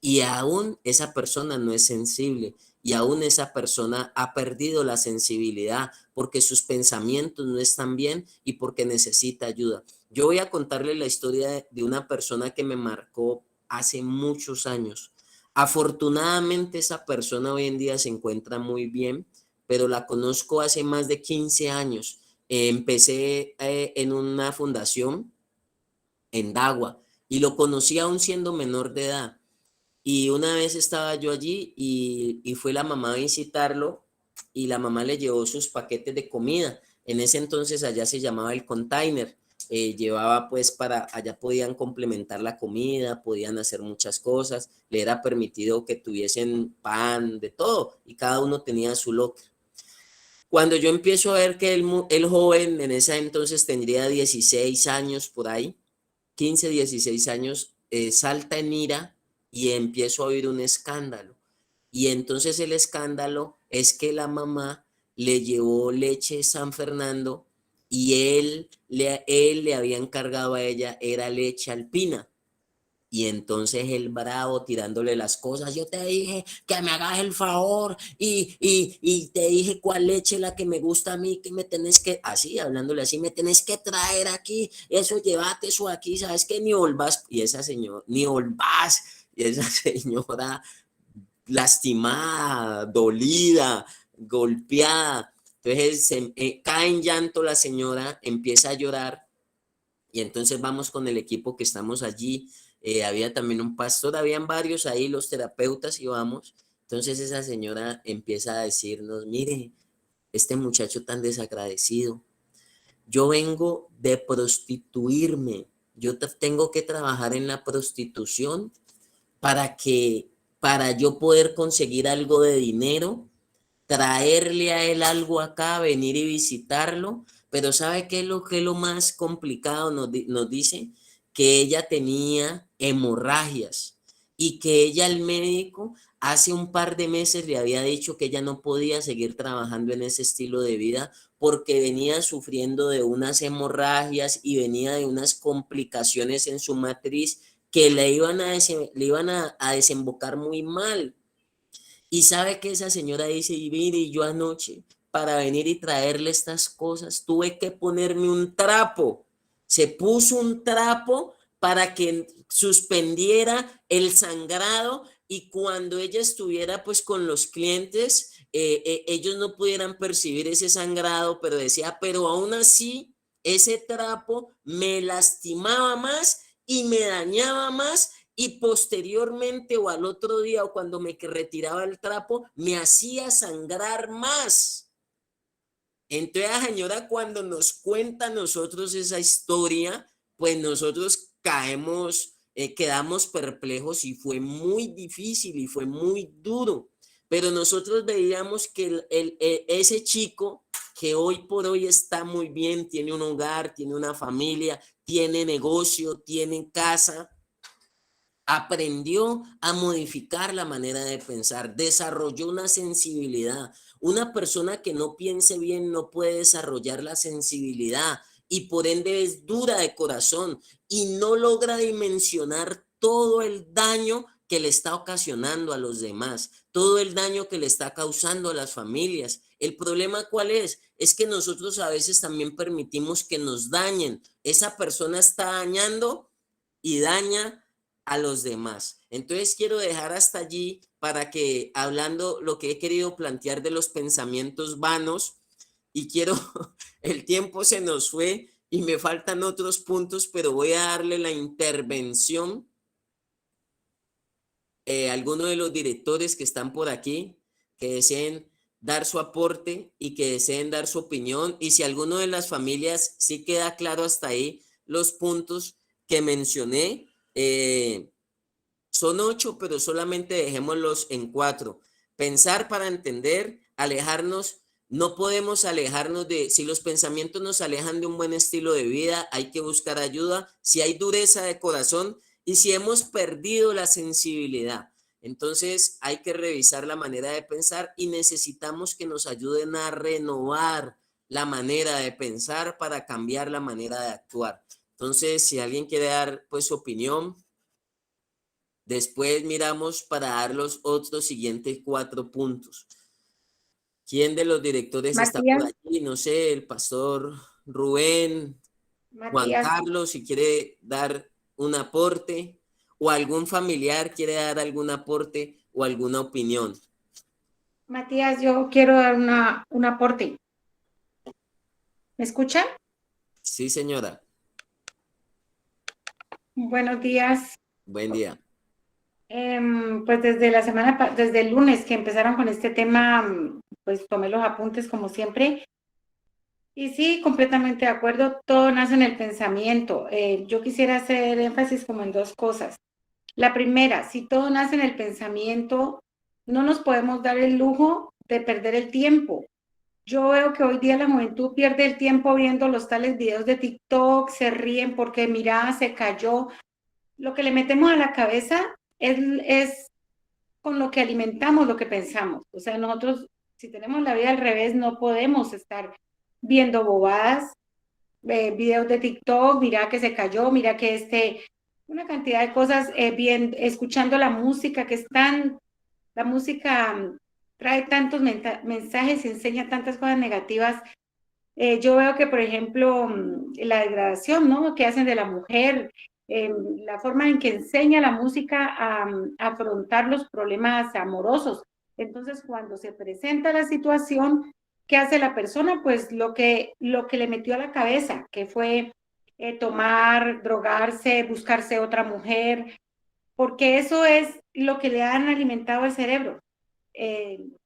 Y aún esa persona no es sensible, y aún esa persona ha perdido la sensibilidad porque sus pensamientos no están bien y porque necesita ayuda. Yo voy a contarle la historia de una persona que me marcó hace muchos años. Afortunadamente esa persona hoy en día se encuentra muy bien, pero la conozco hace más de 15 años. Empecé en una fundación en Dagua, y lo conocí aún siendo menor de edad. Y una vez estaba yo allí, y fue la mamá a visitarlo, y la mamá le llevó sus paquetes de comida. En ese entonces allá se llamaba el container. Llevaba pues para, allá podían complementar la comida, podían hacer muchas cosas, le era permitido que tuviesen pan, de todo, y cada uno tenía su locker. Cuando yo empiezo a ver que el joven en ese entonces tendría 16 años por ahí, 15, 16 años, salta en ira, y empiezo a oír un escándalo. Y entonces el escándalo es que la mamá le llevó leche San Fernando, y él le había encargado a ella, era leche Alpina. Y entonces el bravo tirándole las cosas: yo te dije que me hagas el favor, y te dije cuál leche la que me gusta a mí, que me tenés que, así, hablándole así, me tenés que traer aquí, eso, llévate eso aquí, sabes que ni volvás. Y esa señora, ni volvás, y esa señora lastimada, dolida, golpeada. Entonces cae en llanto la señora, empieza a llorar, y entonces vamos con el equipo que estamos allí. Había también un pastor, habían varios ahí, los terapeutas, y vamos. Entonces esa señora empieza a decirnos: mire, este muchacho tan desagradecido, yo vengo de prostituirme, yo tengo que trabajar en la prostitución para que, para yo poder conseguir algo de dinero, traerle a él algo acá, venir y visitarlo. Pero ¿sabe qué es lo más complicado? Nos dice que ella tenía hemorragias, y que ella, al médico, hace un par de meses le había dicho que ella no podía seguir trabajando en ese estilo de vida, porque venía sufriendo de unas hemorragias y venía de unas complicaciones en su matriz que le iban a desembocar muy mal. Y sabe que esa señora dice: y mire, y yo anoche, para venir y traerle estas cosas, tuve que ponerme un trapo. Se puso un trapo para que suspendiera el sangrado, y cuando ella estuviera pues con los clientes, ellos no pudieran percibir ese sangrado, pero decía: pero aún así, ese trapo me lastimaba más y me dañaba más, y posteriormente, o al otro día, o cuando me retiraba el trapo, me hacía sangrar más. Entonces la señora, cuando nos cuenta a nosotros esa historia, pues nosotros caemos, quedamos perplejos, y fue muy difícil y fue muy duro. Pero nosotros veíamos que ese chico, que hoy por hoy está muy bien, tiene un hogar, tiene una familia, tiene negocio, tiene casa, aprendió a modificar la manera de pensar, desarrolló una sensibilidad. Una persona que no piense bien no puede desarrollar la sensibilidad y por ende es dura de corazón y no logra dimensionar todo el daño que le está ocasionando a los demás, todo el daño que le está causando a las familias. El problema ¿cuál es? Es que nosotros a veces también permitimos que nos dañen. Esa persona está dañando y daña a los demás. Entonces quiero dejar hasta allí para que hablando lo que he querido plantear de los pensamientos vanos y quiero, el tiempo se nos fue y me faltan otros puntos, pero voy a darle la intervención a alguno de los directores que están por aquí, que deseen dar su aporte y que deseen dar su opinión. Y si alguno de las familias sí queda claro hasta ahí los puntos que mencioné, son 8, pero solamente dejémoslos en 4. Pensar para entender, alejarnos. No podemos alejarnos de, si los pensamientos nos alejan de un buen estilo de vida, hay que buscar ayuda. Si hay dureza de corazón y si hemos perdido la sensibilidad, entonces hay que revisar la manera de pensar y necesitamos que nos ayuden a renovar la manera de pensar para cambiar la manera de actuar. Entonces, si alguien quiere dar pues su opinión, después miramos para dar los otros siguientes 4 puntos. ¿Quién de los directores está por Matías, allí? No sé, el pastor Rubén, Juan Matías, Carlos, si quiere dar un aporte o algún familiar quiere dar algún aporte o alguna opinión. Matías, yo quiero dar un aporte. ¿Me escuchan? Sí, señora. Buenos días. Buen día. Pues desde la desde el lunes que empezaron con este tema, pues tomé los apuntes como siempre. Y sí, completamente de acuerdo, todo nace en el pensamiento. Yo quisiera hacer énfasis como en dos cosas. La primera, si todo nace en el pensamiento, no nos podemos dar el lujo de perder el tiempo. Yo veo que hoy día la juventud pierde el tiempo viendo los tales videos de TikTok, se ríen porque mira, se cayó. Lo que le metemos a la cabeza es con lo que alimentamos lo que pensamos. O sea, nosotros, si tenemos la vida al revés, no podemos estar viendo bobadas, videos de TikTok, mira que se cayó, mira que una cantidad de cosas, bien, escuchando la música que es tan, la música trae tantos mensajes y enseña tantas cosas negativas. Yo veo que, por ejemplo, la degradación, ¿no? Que hacen de la mujer, la forma en que enseña la música a afrontar los problemas amorosos. Entonces, cuando se presenta la situación, ¿qué hace la persona? Pues lo que le metió a la cabeza, que fue tomar, drogarse, buscarse otra mujer, porque eso es lo que le han alimentado el cerebro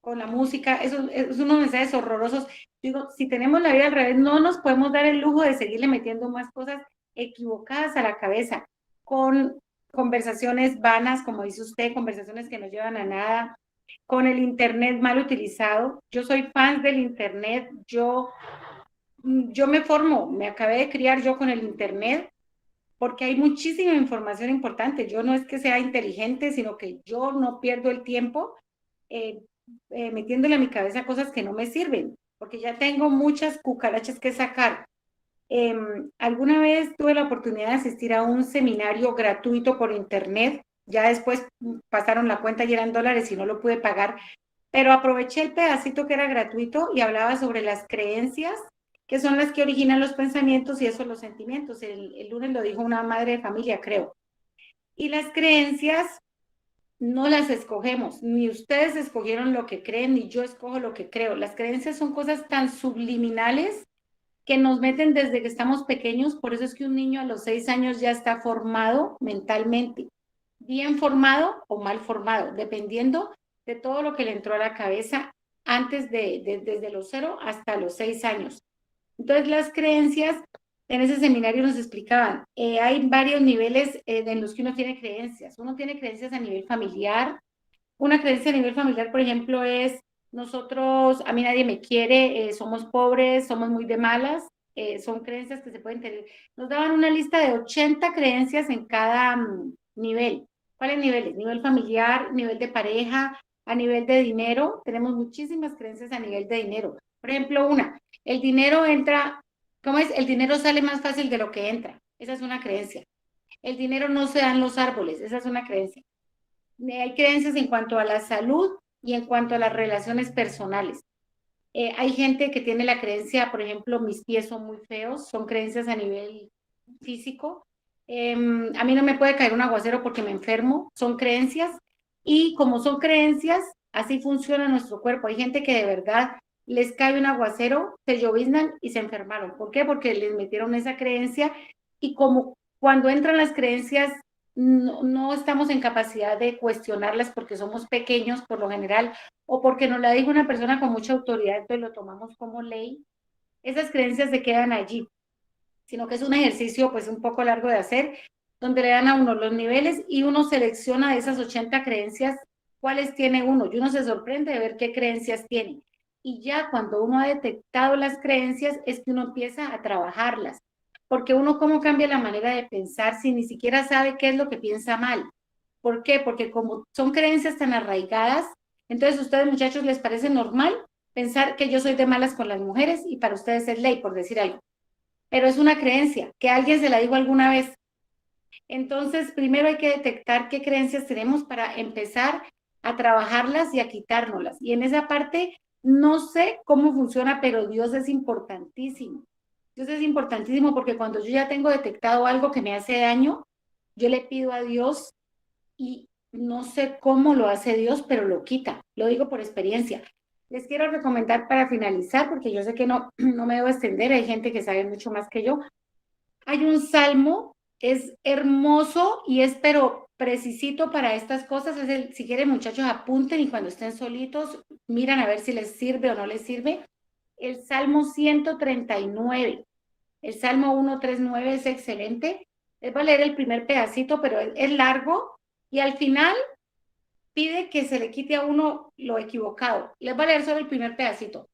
con la música, es unos mensajes horrorosos. Digo, si tenemos la vida al revés, no nos podemos dar el lujo de seguirle metiendo más cosas equivocadas a la cabeza, con conversaciones vanas, como dice usted, conversaciones que no llevan a nada, con el Internet mal utilizado. Yo soy fan del Internet, yo me formo, me acabé de criar yo con el Internet, porque hay muchísima información importante. Yo no es que sea inteligente, sino que yo no pierdo el tiempo eh, metiéndole a mi cabeza cosas que no me sirven, porque ya tengo muchas cucarachas que sacar. Alguna vez tuve la oportunidad de asistir a un seminario gratuito por internet, ya después pasaron la cuenta y eran dólares y no lo pude pagar, pero aproveché el pedacito que era gratuito y hablaba sobre las creencias, que son las que originan los pensamientos y eso los sentimientos. El lunes lo dijo una madre de familia, creo. Y las creencias no las escogemos, ni ustedes escogieron lo que creen, ni yo escojo lo que creo. Las creencias son cosas tan subliminales que nos meten desde que estamos pequeños, por eso es que un niño a los 6 años ya está formado mentalmente, bien formado o mal formado, dependiendo de todo lo que le entró a la cabeza antes desde los 0 hasta los 6 años. Entonces, las creencias, en ese seminario nos explicaban, hay varios niveles en los que uno tiene creencias. Uno tiene creencias a nivel familiar. Una creencia a nivel familiar, por ejemplo, es nosotros, a mí nadie me quiere, somos pobres, somos muy de malas. Son creencias que se pueden tener. Nos daban una lista de 80 creencias en cada nivel. ¿Cuáles niveles? Nivel familiar, nivel de pareja, a nivel de dinero. Tenemos muchísimas creencias a nivel de dinero. Por ejemplo, el dinero entra, ¿cómo es? El dinero sale más fácil de lo que entra. Esa es una creencia. El dinero no se da en los árboles. Esa es una creencia. Hay creencias en cuanto a la salud y en cuanto a las relaciones personales. Hay gente que tiene la creencia, por ejemplo, mis pies son muy feos, son creencias a nivel físico. A mí no me puede caer un aguacero porque me enfermo, son creencias. Y como son creencias, así funciona nuestro cuerpo. Hay gente que de verdad les cae un aguacero, se lloviznan y se enfermaron. ¿Por qué? Porque les metieron esa creencia y como cuando entran las creencias no estamos en capacidad de cuestionarlas porque somos pequeños por lo general o porque nos la dijo una persona con mucha autoridad, entonces lo tomamos como ley, esas creencias se quedan allí, sino que es un ejercicio pues un poco largo de hacer, donde le dan a uno los niveles y uno selecciona de esas 80 creencias cuáles tiene uno, y uno se sorprende de ver qué creencias tiene. Y ya cuando uno ha detectado las creencias es que uno empieza a trabajarlas, porque uno cómo cambia la manera de pensar si ni siquiera sabe qué es lo que piensa mal. ¿Por qué? Porque como son creencias tan arraigadas, entonces a ustedes muchachos les parece normal pensar que yo soy de malas con las mujeres y para ustedes es ley, por decir algo. Pero es una creencia, que alguien se la dijo alguna vez. Entonces, primero hay que detectar qué creencias tenemos para empezar a trabajarlas y a quitárnoslas. Y en esa parte, no sé cómo funciona, pero Dios es importantísimo. Dios es importantísimo porque cuando yo ya tengo detectado algo que me hace daño, yo le pido a Dios y no sé cómo lo hace Dios, pero lo quita. Lo digo por experiencia. Les quiero recomendar para finalizar, porque yo sé que no me debo extender, hay gente que sabe mucho más que yo. Hay un salmo, es hermoso y es pero precisito para estas cosas. Si quieren muchachos apunten y cuando estén solitos miran a ver si les sirve o no les sirve. El Salmo 139, el Salmo 139 es excelente. Les voy a leer el primer pedacito, pero es largo y al final pide que se le quite a uno lo equivocado. Les voy a leer solo el primer pedacito.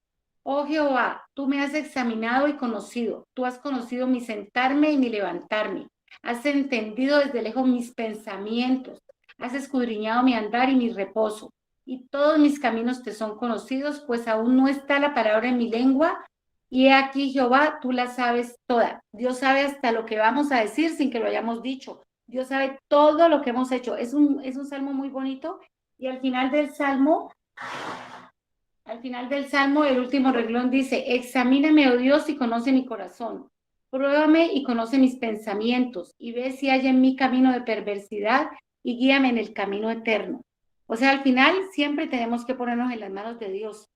Oh Jehová, tú me has examinado y conocido. Tú has conocido mi sentarme y mi levantarme. Has entendido desde lejos mis pensamientos. Has escudriñado mi andar y mi reposo. Y todos mis caminos te son conocidos, pues aún no está la palabra en mi lengua. Y he aquí, Jehová, tú la sabes toda. Dios sabe hasta lo que vamos a decir sin que lo hayamos dicho. Dios sabe todo lo que hemos hecho. Es un salmo muy bonito. Y al final del salmo, el último renglón dice, examíname, oh Dios, y conoce mi corazón. Pruébame y conoce mis pensamientos, y ve si hay en mí camino de perversidad, y guíame en el camino eterno. O sea, al final siempre tenemos que ponernos en las manos de Dios,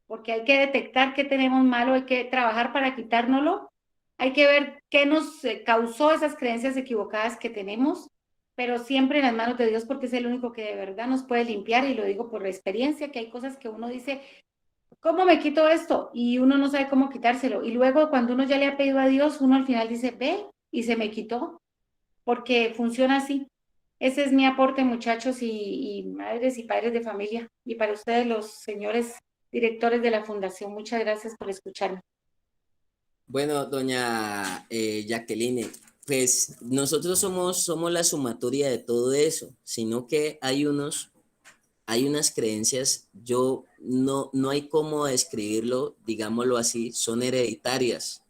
porque hay que detectar qué tenemos malo, hay que trabajar para quitárnoslo, hay que ver qué nos causó esas creencias equivocadas que tenemos, pero siempre en las manos de Dios, porque es el único que de verdad nos puede limpiar, y lo digo por la experiencia, que hay cosas que uno dice, ¿cómo me quito esto? Y uno no sabe cómo quitárselo. Y luego cuando uno ya le ha pedido a Dios, uno al final dice, ve, y se me quitó, porque funciona así. Ese es mi aporte, muchachos y madres y padres de familia. Y para ustedes, los señores directores de la fundación, muchas gracias por escucharme. Bueno, doña Jacqueline, pues nosotros somos la sumatoria de todo eso, sino que hay unas creencias, yo no hay cómo describirlo, digámoslo así, son hereditarias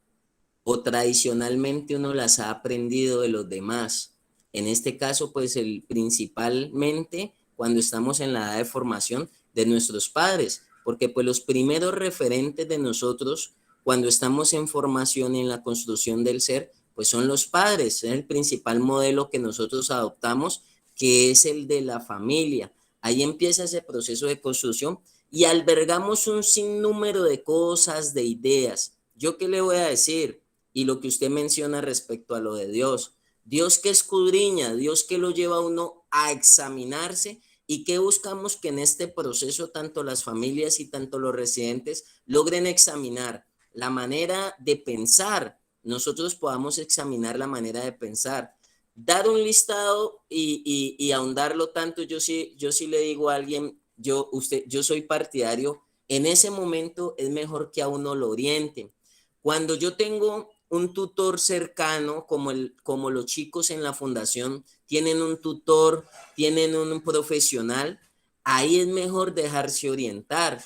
o tradicionalmente uno las ha aprendido de los demás. En este caso, pues principalmente cuando estamos en la edad de formación de nuestros padres, porque pues los primeros referentes de nosotros cuando estamos en formación y en la construcción del ser, pues son los padres, es el principal modelo que nosotros adoptamos, que es el de la familia. Ahí empieza ese proceso de construcción y albergamos un sinnúmero de cosas, de ideas. ¿Yo qué le voy a decir? Y lo que usted menciona respecto a lo de Dios. Dios que escudriña, Dios que lo lleva a uno a examinarse y que buscamos que en este proceso tanto las familias y tanto los residentes logren examinar la manera de pensar. Nosotros podamos examinar la manera de pensar. Dar un listado y ahondarlo tanto, yo sí le digo a alguien, yo soy partidario, en ese momento es mejor que a uno lo orienten. Cuando yo tengo un tutor cercano, como los chicos en la fundación tienen un tutor, tienen un profesional, ahí es mejor dejarse orientar.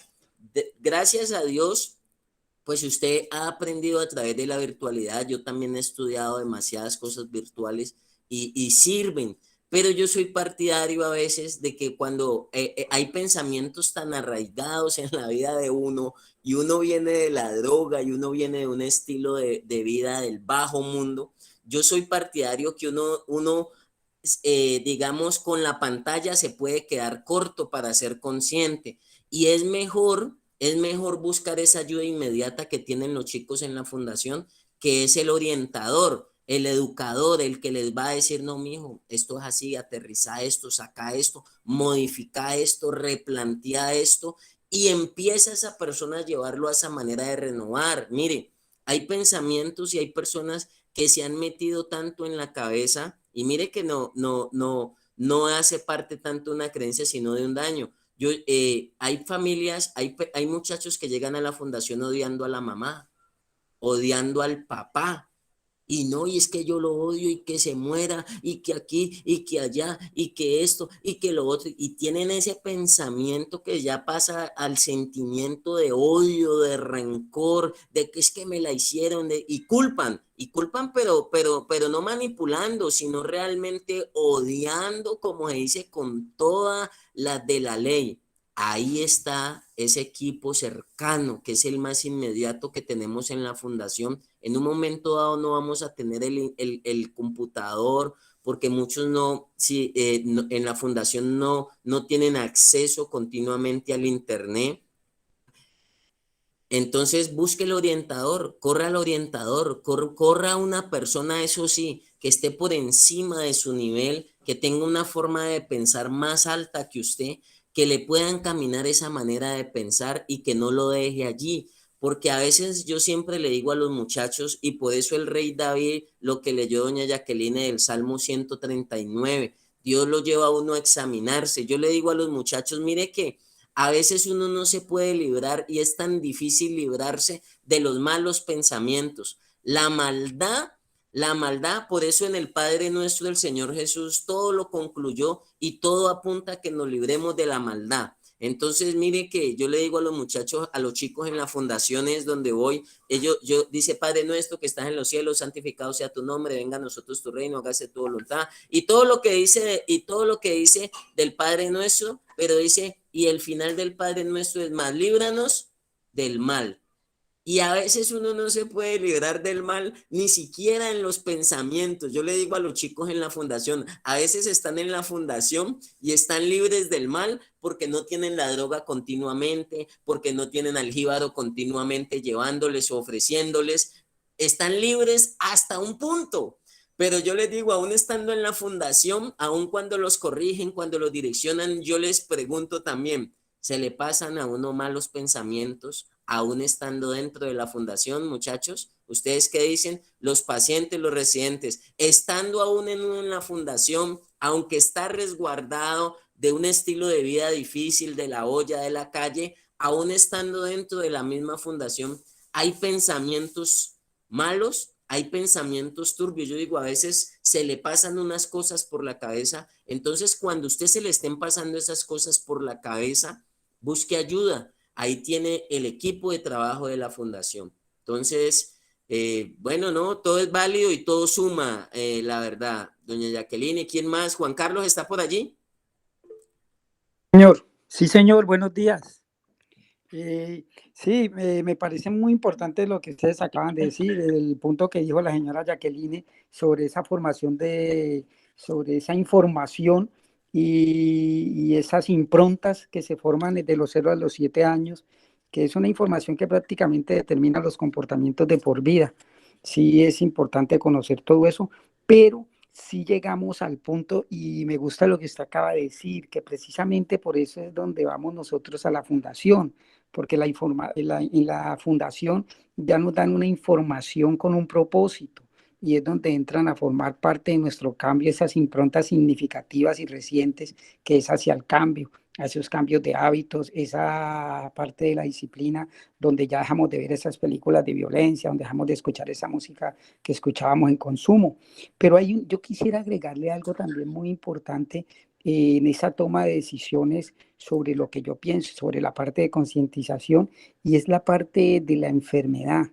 Gracias a Dios, pues usted ha aprendido a través de la virtualidad. Yo también he estudiado demasiadas cosas virtuales y sirven, pero yo soy partidario a veces de que cuando hay pensamientos tan arraigados en la vida de uno y uno viene de la droga y uno viene de un estilo de vida del bajo mundo, yo soy partidario que digamos, con la pantalla se puede quedar corto para ser consciente y es mejor buscar esa ayuda inmediata que tienen los chicos en la fundación, que es el orientador, el educador, el que les va a decir, no, mijo, esto es así, aterriza esto, saca esto, modifica esto, replantea esto, y empieza esa persona a llevarlo a esa manera de renovar. Mire, hay pensamientos y hay personas que se han metido tanto en la cabeza, y mire que no hace parte tanto de una creencia, sino de un daño. Hay familias, hay muchachos que llegan a la fundación odiando a la mamá, odiando al papá, y no, y es que yo lo odio y que se muera y que aquí y que allá y que esto y que lo otro, y tienen ese pensamiento que ya pasa al sentimiento de odio, de rencor, de que es que me la hicieron, y culpan, pero no manipulando, sino realmente odiando, como se dice, con toda la de la ley. Ahí está ese equipo cercano, que es el más inmediato que tenemos en la fundación. En un momento dado no vamos a tener el computador, porque muchos en la fundación no tienen acceso continuamente al internet. Entonces busque el orientador, corra al orientador, corra a una persona, eso sí, que esté por encima de su nivel, que tenga una forma de pensar más alta que usted, que le pueda encaminar esa manera de pensar y que no lo deje allí. Porque a veces yo siempre le digo a los muchachos, y por eso el rey David, lo que leyó doña Jacqueline del Salmo 139, Dios lo lleva a uno a examinarse. Yo le digo a los muchachos, mire que a veces uno no se puede librar y es tan difícil librarse de los malos pensamientos. La maldad, por eso en el Padre Nuestro el Señor Jesús todo lo concluyó y todo apunta a que nos libremos de la maldad. Entonces, mire que yo le digo a los muchachos, a los chicos en las fundaciones donde voy, dice, Padre Nuestro que estás en los cielos, santificado sea tu nombre, venga a nosotros tu reino, hágase tu voluntad, y todo lo que dice del Padre Nuestro, pero dice, y el final del Padre Nuestro es más, líbranos del mal. Y a veces uno no se puede librar del mal, ni siquiera en los pensamientos. Yo le digo a los chicos en la fundación, a veces están en la fundación y están libres del mal porque no tienen la droga continuamente, porque no tienen al jíbaro continuamente llevándoles o ofreciéndoles. Están libres hasta un punto. Pero yo les digo, aún estando en la fundación, aún cuando los corrigen, cuando los direccionan, yo les pregunto también, ¿se le pasan a uno malos pensamientos, aún estando dentro de la fundación, muchachos? ¿Ustedes qué dicen? Los pacientes, los residentes, estando aún en la fundación, aunque está resguardado de un estilo de vida difícil, de la olla, de la calle, aún estando dentro de la misma fundación, hay pensamientos malos, hay pensamientos turbios. Yo digo, a veces se le pasan unas cosas por la cabeza. Entonces, cuando a usted se le estén pasando esas cosas por la cabeza, busque ayuda. Ahí tiene el equipo de trabajo de la fundación. Entonces, bueno, no, todo es válido y todo suma, la verdad. Doña Jacqueline, ¿quién más? Juan Carlos, ¿está por allí? Señor, sí, señor, buenos días. Sí, me parece muy importante lo que ustedes acaban de decir, el punto que dijo la señora Jacqueline sobre esa formación sobre esa información y esas improntas que se forman desde los 0 a los 7 años, que es una información que prácticamente determina los comportamientos de por vida. Sí, es importante conocer todo eso, pero sí llegamos al punto, y me gusta lo que usted acaba de decir, que precisamente por eso es donde vamos nosotros a la fundación, porque en la fundación ya nos dan una información con un propósito, y es donde entran a formar parte de nuestro cambio esas improntas significativas y recientes, que es hacia el cambio, a esos cambios de hábitos, esa parte de la disciplina, donde ya dejamos de ver esas películas de violencia, donde dejamos de escuchar esa música que escuchábamos en consumo. Pero yo quisiera agregarle algo también muy importante en esa toma de decisiones sobre lo que yo pienso, sobre la parte de concientización, y es la parte de la enfermedad.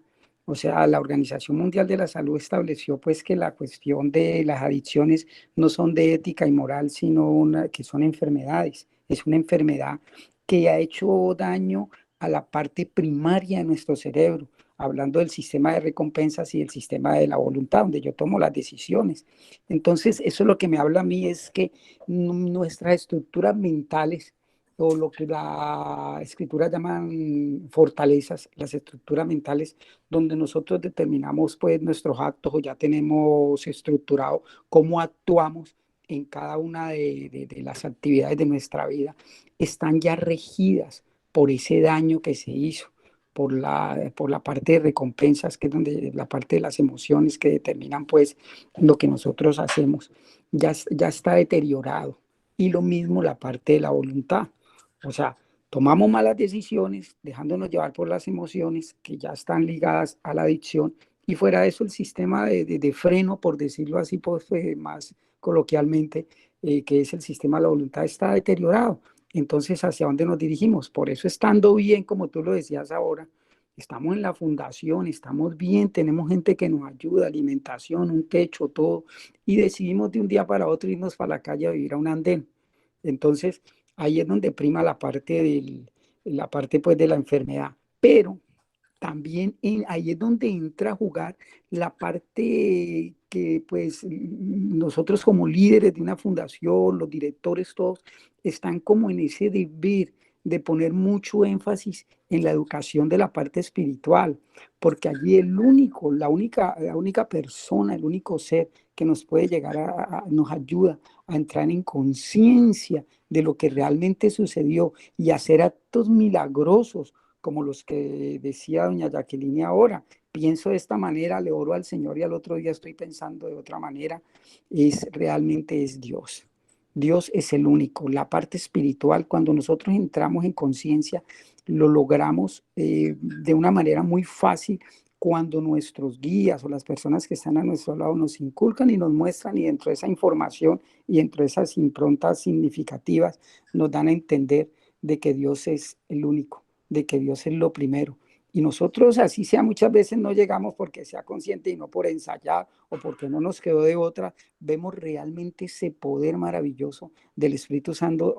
O sea, la Organización Mundial de la Salud estableció pues que la cuestión de las adicciones no son de ética y moral, sino que son enfermedades. Es una enfermedad que ha hecho daño a la parte primaria de nuestro cerebro, hablando del sistema de recompensas y el sistema de la voluntad, donde yo tomo las decisiones. Entonces, eso lo que me habla a mí es que nuestras estructuras mentales, o lo que la escritura llaman fortalezas, las estructuras mentales, donde nosotros determinamos pues nuestros actos o ya tenemos estructurado cómo actuamos en cada una de las actividades de nuestra vida, están ya regidas por ese daño que se hizo, por la parte de recompensas, que es donde la parte de las emociones que determinan pues lo que nosotros hacemos, ya está deteriorado. Y lo mismo la parte de la voluntad. O sea, tomamos malas decisiones, dejándonos llevar por las emociones que ya están ligadas a la adicción, y fuera de eso el sistema de freno, por decirlo así, pues, más coloquialmente, que es el sistema de la voluntad, está deteriorado. Entonces, ¿hacia dónde nos dirigimos? Por eso, estando bien, como tú lo decías ahora, estamos en la fundación, estamos bien, tenemos gente que nos ayuda, alimentación, un techo, todo, y decidimos de un día para otro irnos para la calle a vivir a un andén. Entonces, ahí es donde prima la parte pues de la enfermedad. Pero también ahí es donde entra a jugar la parte que pues nosotros como líderes de una fundación, los directores todos, están como en ese deber de poner mucho énfasis en la educación de la parte espiritual, porque allí la única persona, el único ser que nos puede llegar nos ayuda a entrar en conciencia de lo que realmente sucedió y hacer actos milagrosos como los que decía doña Jacqueline ahora. Pienso de esta manera, le oro al Señor y al otro día estoy pensando de otra manera. Realmente es Dios. Dios es el único. La parte espiritual, cuando nosotros entramos en conciencia, lo logramos de una manera muy fácil cuando nuestros guías o las personas que están a nuestro lado nos inculcan y nos muestran, y dentro de esa información y dentro de esas improntas significativas nos dan a entender de que Dios es el único, de que Dios es lo primero. Y nosotros, así sea, muchas veces no llegamos porque sea consciente y no por ensayar o porque no nos quedó de otra, vemos realmente ese poder maravilloso del Espíritu Santo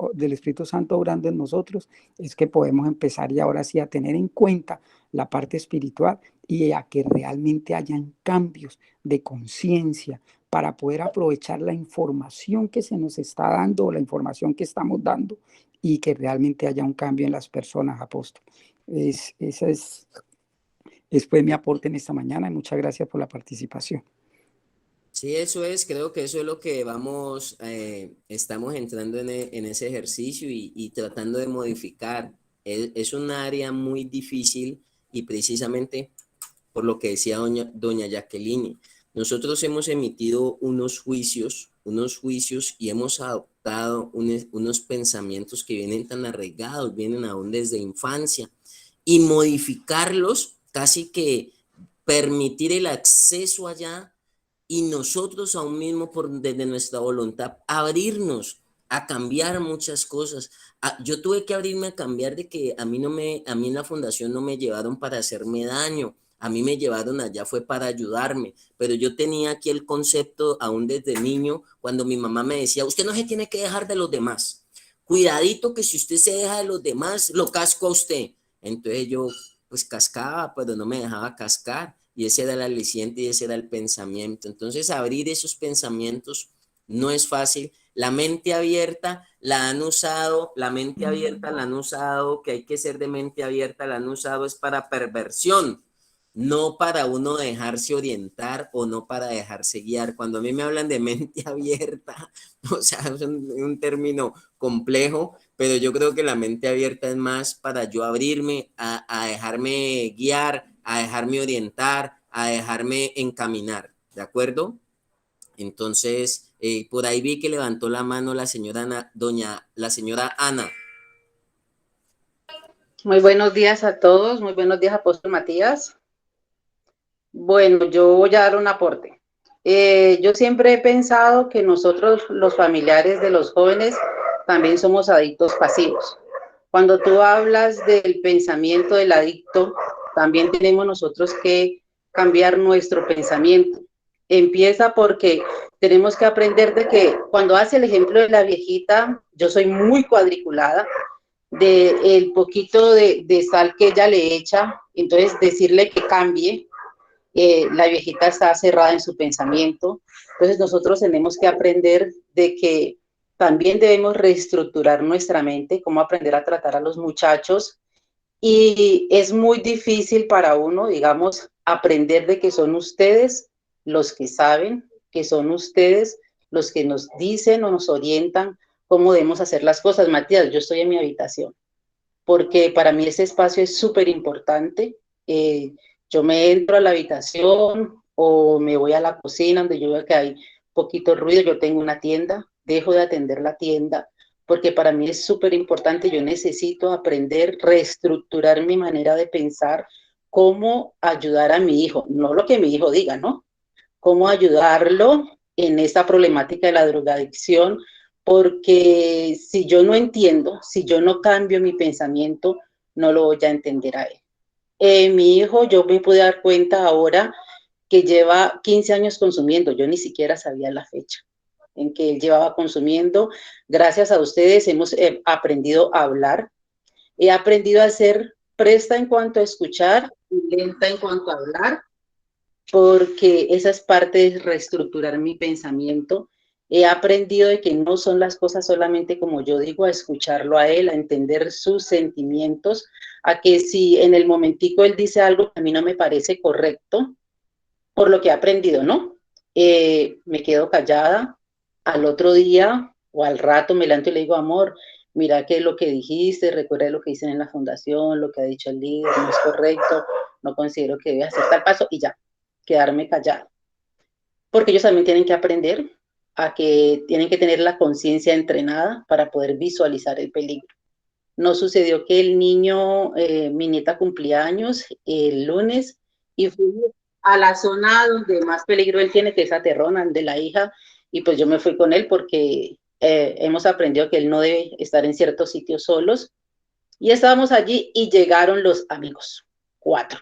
obrando en nosotros, es que podemos empezar y ahora sí a tener en cuenta la parte espiritual y a que realmente hayan cambios de conciencia para poder aprovechar la información que se nos está dando o la información que estamos dando, y que realmente haya un cambio en las personas, apóstol. Ese es pues mi aporte en esta mañana, y muchas gracias por la participación. Sí, eso es, creo que eso es lo que vamos, estamos entrando en ese ejercicio y tratando de modificar. Es un área muy difícil y precisamente por lo que decía doña Jacqueline, nosotros hemos emitido unos juicios y hemos adoptado unos pensamientos que vienen tan arraigados, vienen aún desde infancia, y modificarlos, casi que permitir el acceso allá y nosotros aún mismo desde nuestra voluntad abrirnos a cambiar muchas cosas. Yo tuve que abrirme a cambiar de que a mí en la fundación no me llevaron para hacerme daño, a mí me llevaron allá fue para ayudarme, pero yo tenía aquí el concepto aún desde niño cuando mi mamá me decía, usted no se tiene que dejar de los demás, cuidadito que si usted se deja de los demás, lo casco a usted. Entonces yo pues cascaba, pero no me dejaba cascar. Y ese era el aliciente y ese era el pensamiento. Entonces, abrir esos pensamientos no es fácil. La mente abierta la han usado, la mente abierta la han usado, que hay que ser de mente abierta, la han usado es para perversión, no para uno dejarse orientar o no para dejarse guiar. Cuando a mí me hablan de mente abierta, o sea, es un término complejo, pero yo creo que la mente abierta es más para yo abrirme a dejarme guiar, a dejarme orientar, a dejarme encaminar, ¿de acuerdo? Entonces, por ahí vi que levantó la mano la señora Ana, la señora Ana. Muy buenos días a todos, muy buenos días, Apóstol Matías. Bueno, yo voy a dar un aporte. Yo siempre he pensado que nosotros, los familiares de los jóvenes, también somos adictos pasivos. Cuando tú hablas del pensamiento del adicto, también tenemos nosotros que cambiar nuestro pensamiento. Empieza porque tenemos que aprender de que cuando hace el ejemplo de la viejita, yo soy muy cuadriculada, de el poquito de sal que ella le echa, entonces decirle que cambie, la viejita está cerrada en su pensamiento, entonces nosotros tenemos que aprender de que también debemos reestructurar nuestra mente, cómo aprender a tratar a los muchachos, y es muy difícil para uno, digamos, aprender de que son ustedes los que saben, que son ustedes los que nos dicen o nos orientan cómo debemos hacer las cosas. Matías, yo estoy en mi habitación, porque para mí ese espacio es súper importante. Yo me entro a la habitación o me voy a la cocina donde yo veo que hay poquito ruido, yo tengo una tienda, dejo de atender la tienda, porque para mí es súper importante, yo necesito aprender, reestructurar mi manera de pensar, cómo ayudar a mi hijo, no lo que mi hijo diga, ¿no? Cómo ayudarlo en esta problemática de la drogadicción, porque si yo no entiendo, si yo no cambio mi pensamiento, no lo voy a entender a él. Mi hijo, yo me pude dar cuenta ahora que lleva 15 años consumiendo, yo ni siquiera sabía la fecha en que él llevaba consumiendo. Gracias a ustedes hemos aprendido a hablar, he aprendido a ser presta en cuanto a escuchar y lenta en cuanto a hablar, porque esa es parte de reestructurar mi pensamiento. He aprendido de que no son las cosas solamente como yo digo, a escucharlo a él, a entender sus sentimientos, a que si en el momentico él dice algo que a mí no me parece correcto, por lo que he aprendido, ¿no? Me quedo callada, al otro día o al rato me levanto y le digo, amor, mira que lo que dijiste, recuerda lo que dicen en la fundación, lo que ha dicho el líder, no es correcto, no considero que debe hacer tal paso y ya, quedarme callada. Porque ellos también tienen que aprender a que tienen que tener la conciencia entrenada para poder visualizar el peligro. No sucedió que el niño, mi nieta cumplía años el lunes y fui a la zona donde más peligro él tiene, que es Aterrón, de la hija, y pues yo me fui con él porque hemos aprendido que él no debe estar en ciertos sitios solos. Y estábamos allí y llegaron los amigos, 4.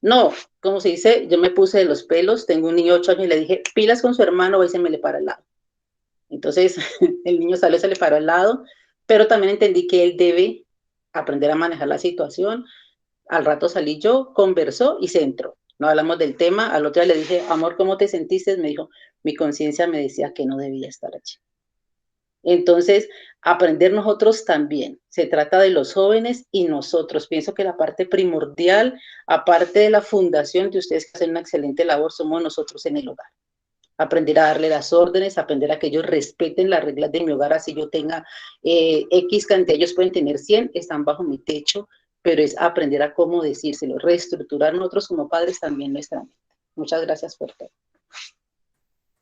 No, como se dice, yo me puse de los pelos, tengo un niño de 8 años y le dije, pilas con su hermano, y se me le para al lado. Entonces el niño salió, se le paró al lado, pero también entendí que él debe aprender a manejar la situación. Al rato salí yo, conversó y se entró. No hablamos del tema, al otro día le dije, amor, ¿cómo te sentiste? Me dijo, mi conciencia me decía que no debía estar allí. Entonces, aprender nosotros también. Se trata de los jóvenes y nosotros. Pienso que la parte primordial, aparte de la fundación, de ustedes que hacen una excelente labor, somos nosotros en el hogar. Aprender a darle las órdenes, aprender a que ellos respeten las reglas de mi hogar, así yo tenga X cantidad, ellos pueden tener 100, están bajo mi techo, pero es aprender a cómo decírselo, reestructurar nosotros como padres también nuestra mente. Muchas gracias por todo.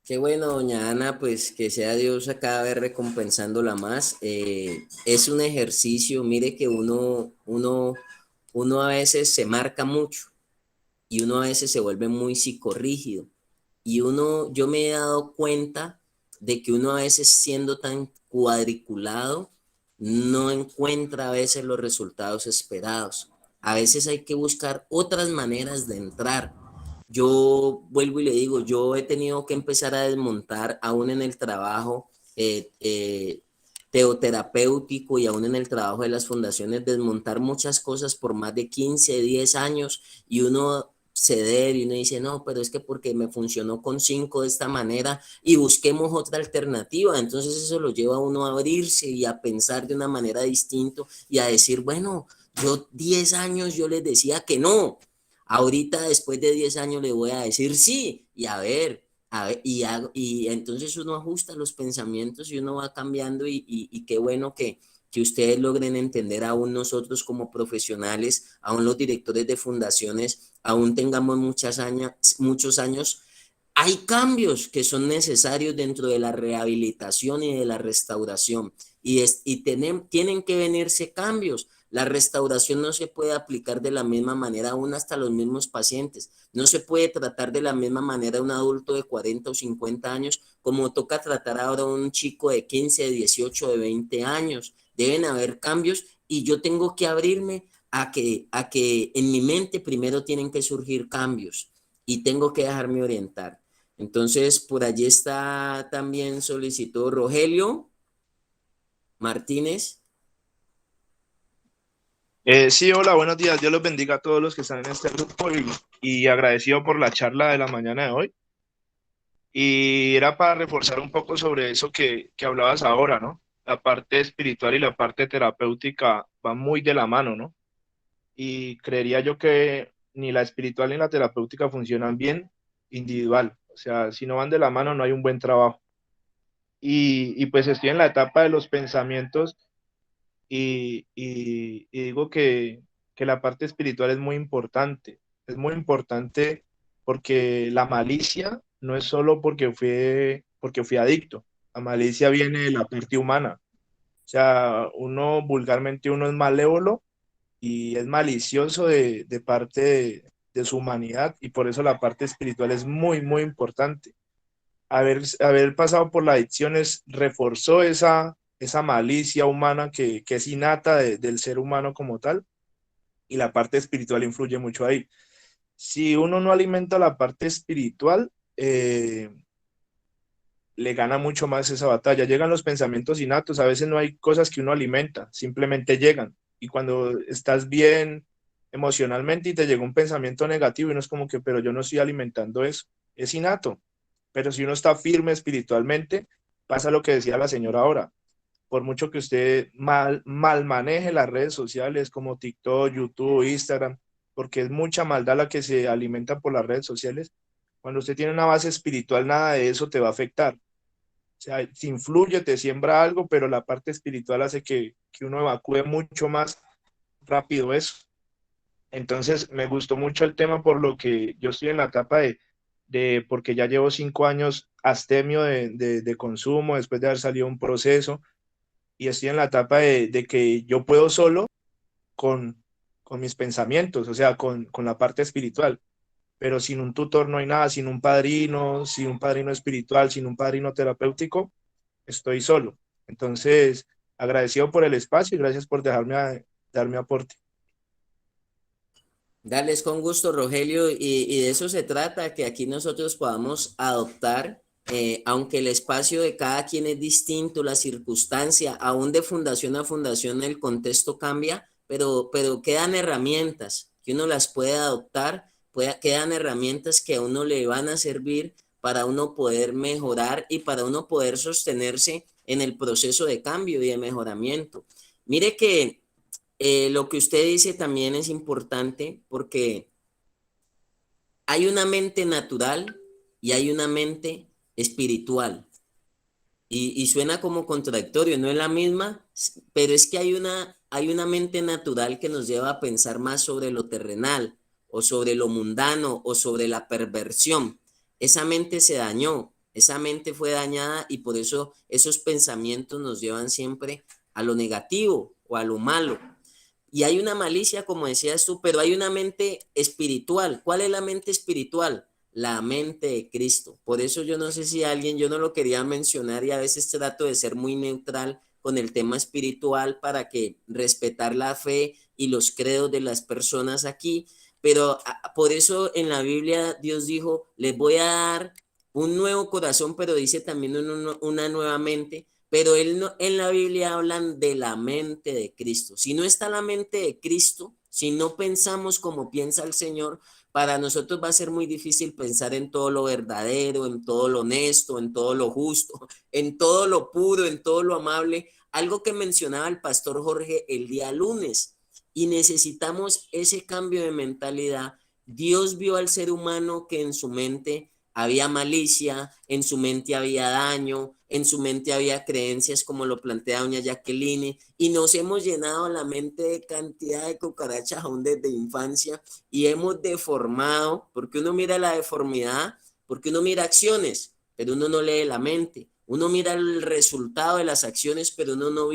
Qué bueno, doña Ana, pues que sea Dios a cada vez recompensándola más. Es un ejercicio, mire que uno a veces se marca mucho y uno a veces se vuelve muy psicorrígido. Y yo me he dado cuenta de que uno a veces siendo tan cuadriculado no encuentra a veces los resultados esperados. A veces hay que buscar otras maneras de entrar. Yo vuelvo y le digo, yo he tenido que empezar a desmontar aún en el trabajo teoterapéutico y aún en el trabajo de las fundaciones, desmontar muchas cosas por más de 15, 10 años y uno ceder y uno dice, no, pero es que porque me funcionó con 5 de esta manera y busquemos otra alternativa. Entonces eso lo lleva a uno a abrirse y a pensar de una manera distinta y a decir, bueno, yo 10 años yo les decía que no. Ahorita, después de 10 años, le voy a decir sí, y y entonces uno ajusta los pensamientos y uno va cambiando y qué bueno que ustedes logren entender aún nosotros como profesionales, aún los directores de fundaciones, aún tengamos muchos años, hay cambios que son necesarios dentro de la rehabilitación y de la restauración y tienen que venirse cambios. La restauración no se puede aplicar de la misma manera aún hasta los mismos pacientes. No se puede tratar de la misma manera a un adulto de 40 o 50 años como toca tratar ahora a un chico de 15, de 18, de 20 años. Deben haber cambios y yo tengo que abrirme a que en mi mente primero tienen que surgir cambios y tengo que dejarme orientar. Entonces, por allí está también solicitó Rogelio Martínez. Sí, hola, buenos días. Dios los bendiga a todos los que están en este grupo y agradecido por la charla de la mañana de hoy. Y era para reforzar un poco sobre eso que hablabas ahora, ¿no? La parte espiritual y la parte terapéutica van muy de la mano, ¿no? Y creería yo que ni la espiritual ni la terapéutica funcionan bien individual. O sea, si no van de la mano no hay un buen trabajo. Y pues estoy en la etapa de los pensamientos y digo que la parte espiritual es muy importante. Es muy importante porque la malicia no es solo porque fui adicto. La malicia viene de la parte humana. O sea, uno es malévolo y es malicioso de parte de su humanidad y por eso la parte espiritual es muy, muy importante. Haber pasado por las adicciones reforzó esa malicia humana que es innata del ser humano como tal, y la parte espiritual influye mucho ahí. Si uno no alimenta la parte espiritual, le gana mucho más esa batalla. Llegan los pensamientos innatos, a veces no hay cosas que uno alimenta, simplemente llegan. Y cuando estás bien emocionalmente y te llega un pensamiento negativo y uno es como que, pero yo no estoy alimentando eso, es innato. Pero si uno está firme espiritualmente, pasa lo que decía la señora ahora. Por mucho que usted mal maneje las redes sociales como TikTok, YouTube, Instagram, porque es mucha maldad la que se alimenta por las redes sociales, cuando usted tiene una base espiritual, nada de eso te va a afectar. O sea, te influye, te siembra algo, pero la parte espiritual hace que uno evacúe mucho más rápido eso. Entonces, me gustó mucho el tema por lo que yo estoy en la etapa porque ya llevo 5 años astemio de consumo después de haber salido un proceso y estoy en la etapa de que yo puedo solo con, con mis pensamientos, o sea, con la parte espiritual, pero sin un tutor no hay nada, sin un padrino espiritual, sin un padrino terapéutico, estoy solo. Entonces, agradecido por el espacio y gracias por darme aporte. Darles con gusto, Rogelio, y de eso se trata, que aquí nosotros podamos adoptar, aunque el espacio de cada quien es distinto, la circunstancia, aún de fundación a fundación el contexto cambia, pero quedan herramientas que uno las puede adoptar, quedan herramientas que a uno le van a servir para uno poder mejorar y para uno poder sostenerse en el proceso de cambio y de mejoramiento. Mire que lo que usted dice también es importante porque hay una mente natural y hay una mente espiritual. Y suena como contradictorio, no es la misma, pero es que hay una mente natural que nos lleva a pensar más sobre lo terrenal o sobre lo mundano o sobre la perversión. Esa mente se dañó, esa mente fue dañada y por eso esos pensamientos nos llevan siempre a lo negativo o a lo malo. Y hay una malicia, como decías tú, pero hay una mente espiritual. ¿Cuál es la mente espiritual? La mente de Cristo. Por eso yo no sé si alguien, yo no lo quería mencionar y a veces trato de ser muy neutral con el tema espiritual para que respetar la fe y los credos de las personas aquí. Pero por eso en la Biblia Dios dijo, les voy a dar un nuevo corazón, pero dice también una nueva mente, pero en la Biblia hablan de la mente de Cristo. Si no está la mente de Cristo, si no pensamos como piensa el Señor, para nosotros va a ser muy difícil pensar en todo lo verdadero, en todo lo honesto, en todo lo justo, en todo lo puro, en todo lo amable. Algo que mencionaba el pastor Jorge el día lunes. Y necesitamos ese cambio de mentalidad. Dios vio al ser humano que en su mente había malicia, en su mente había daño, en su mente había creencias como lo plantea doña Jacqueline, y nos hemos llenado la mente de cantidad de cucarachas aún desde infancia y hemos deformado, porque uno mira la deformidad, porque uno mira acciones, pero uno no lee la mente, uno mira el resultado de las acciones, pero uno no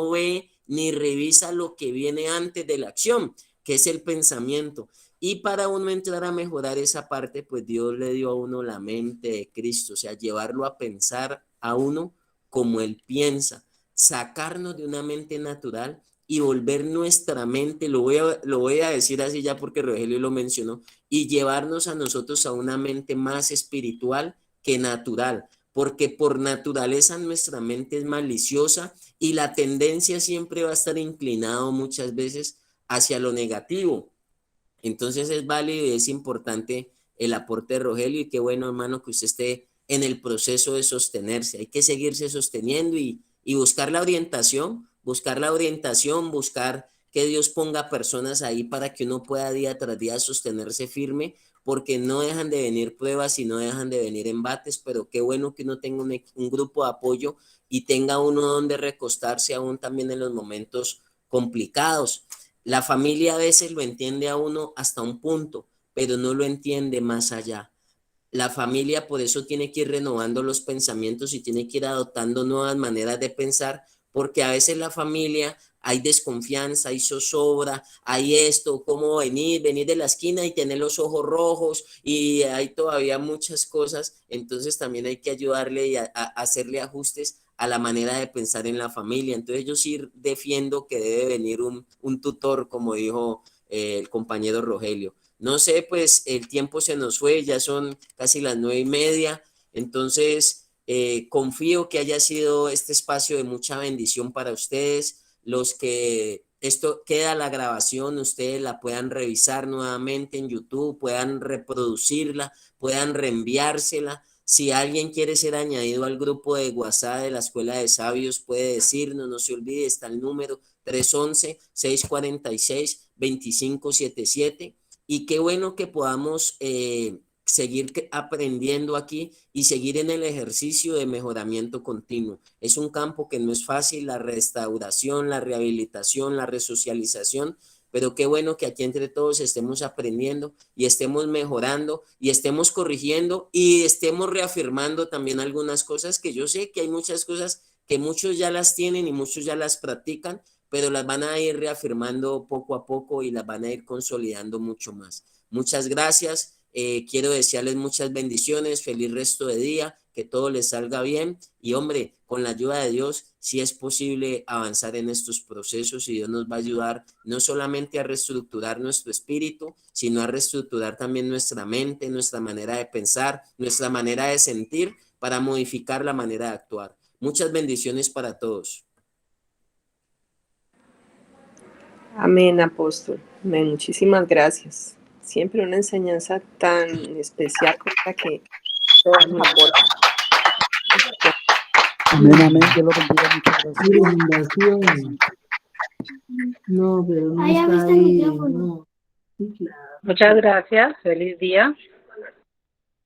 ve ni revisa lo que viene antes de la acción, que es el pensamiento. Y para uno entrar a mejorar esa parte, pues Dios le dio a uno la mente de Cristo, o sea, llevarlo a pensar a uno como Él piensa, sacarnos de una mente natural y volver nuestra mente, lo voy a decir así ya porque Rogelio lo mencionó, y llevarnos a nosotros a una mente más espiritual que natural, porque por naturaleza nuestra mente es maliciosa y la tendencia siempre va a estar inclinado muchas veces hacia lo negativo. Entonces es válido y es importante el aporte de Rogelio, y qué bueno, hermano, que usted esté en el proceso de sostenerse. Hay que seguirse sosteniendo y buscar la orientación, buscar que Dios ponga personas ahí para que uno pueda día tras día sostenerse firme, porque no dejan de venir pruebas y no dejan de venir embates, pero qué bueno que uno tenga un grupo de apoyo y tenga uno donde recostarse aún también en los momentos complicados. La familia a veces lo entiende a uno hasta un punto, pero no lo entiende más allá. La familia por eso tiene que ir renovando los pensamientos y tiene que ir adoptando nuevas maneras de pensar, porque a veces la familia hay desconfianza, hay zozobra, hay esto, cómo venir de la esquina y tener los ojos rojos, y hay todavía muchas cosas. Entonces también hay que ayudarle y a hacerle ajustes a la manera de pensar en la familia. Entonces yo sí defiendo que debe venir un tutor, como dijo el compañero Rogelio. No sé, pues el tiempo se nos fue, ya son casi las 9:30, entonces confío que haya sido este espacio de mucha bendición para ustedes. Los que esto queda la grabación, ustedes la puedan revisar nuevamente en YouTube, puedan reproducirla, puedan reenviársela. Si alguien quiere ser añadido al grupo de WhatsApp de la Escuela de Sabios, puede decirnos, no se olvide, está el número 311-646-2577. Y qué bueno que podamos seguir aprendiendo aquí y seguir en el ejercicio de mejoramiento continuo. Es un campo que no es fácil, la restauración, la rehabilitación, la resocialización, pero qué bueno que aquí entre todos estemos aprendiendo y estemos mejorando y estemos corrigiendo y estemos reafirmando también algunas cosas, que yo sé que hay muchas cosas que muchos ya las tienen y muchos ya las practican, pero las van a ir reafirmando poco a poco y las van a ir consolidando mucho más. Muchas gracias. Quiero desearles muchas bendiciones, feliz resto de día, que todo les salga bien y, hombre, con la ayuda de Dios, sí es posible avanzar en estos procesos, y Dios nos va a ayudar no solamente a reestructurar nuestro espíritu, sino a reestructurar también nuestra mente, nuestra manera de pensar, nuestra manera de sentir, para modificar la manera de actuar. Muchas bendiciones para todos. Amén, apóstol. Amén. Muchísimas gracias. Siempre una enseñanza tan especial como la que todos nos aportan. Amén, amén. Dios lo bendiga. Muchas gracias. No, pero no está ahí. No. Sí, claro. Muchas gracias. Feliz día.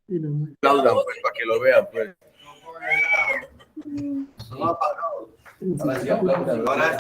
Pero no. Aplaudan, pues, para que lo vean, pues. Ahora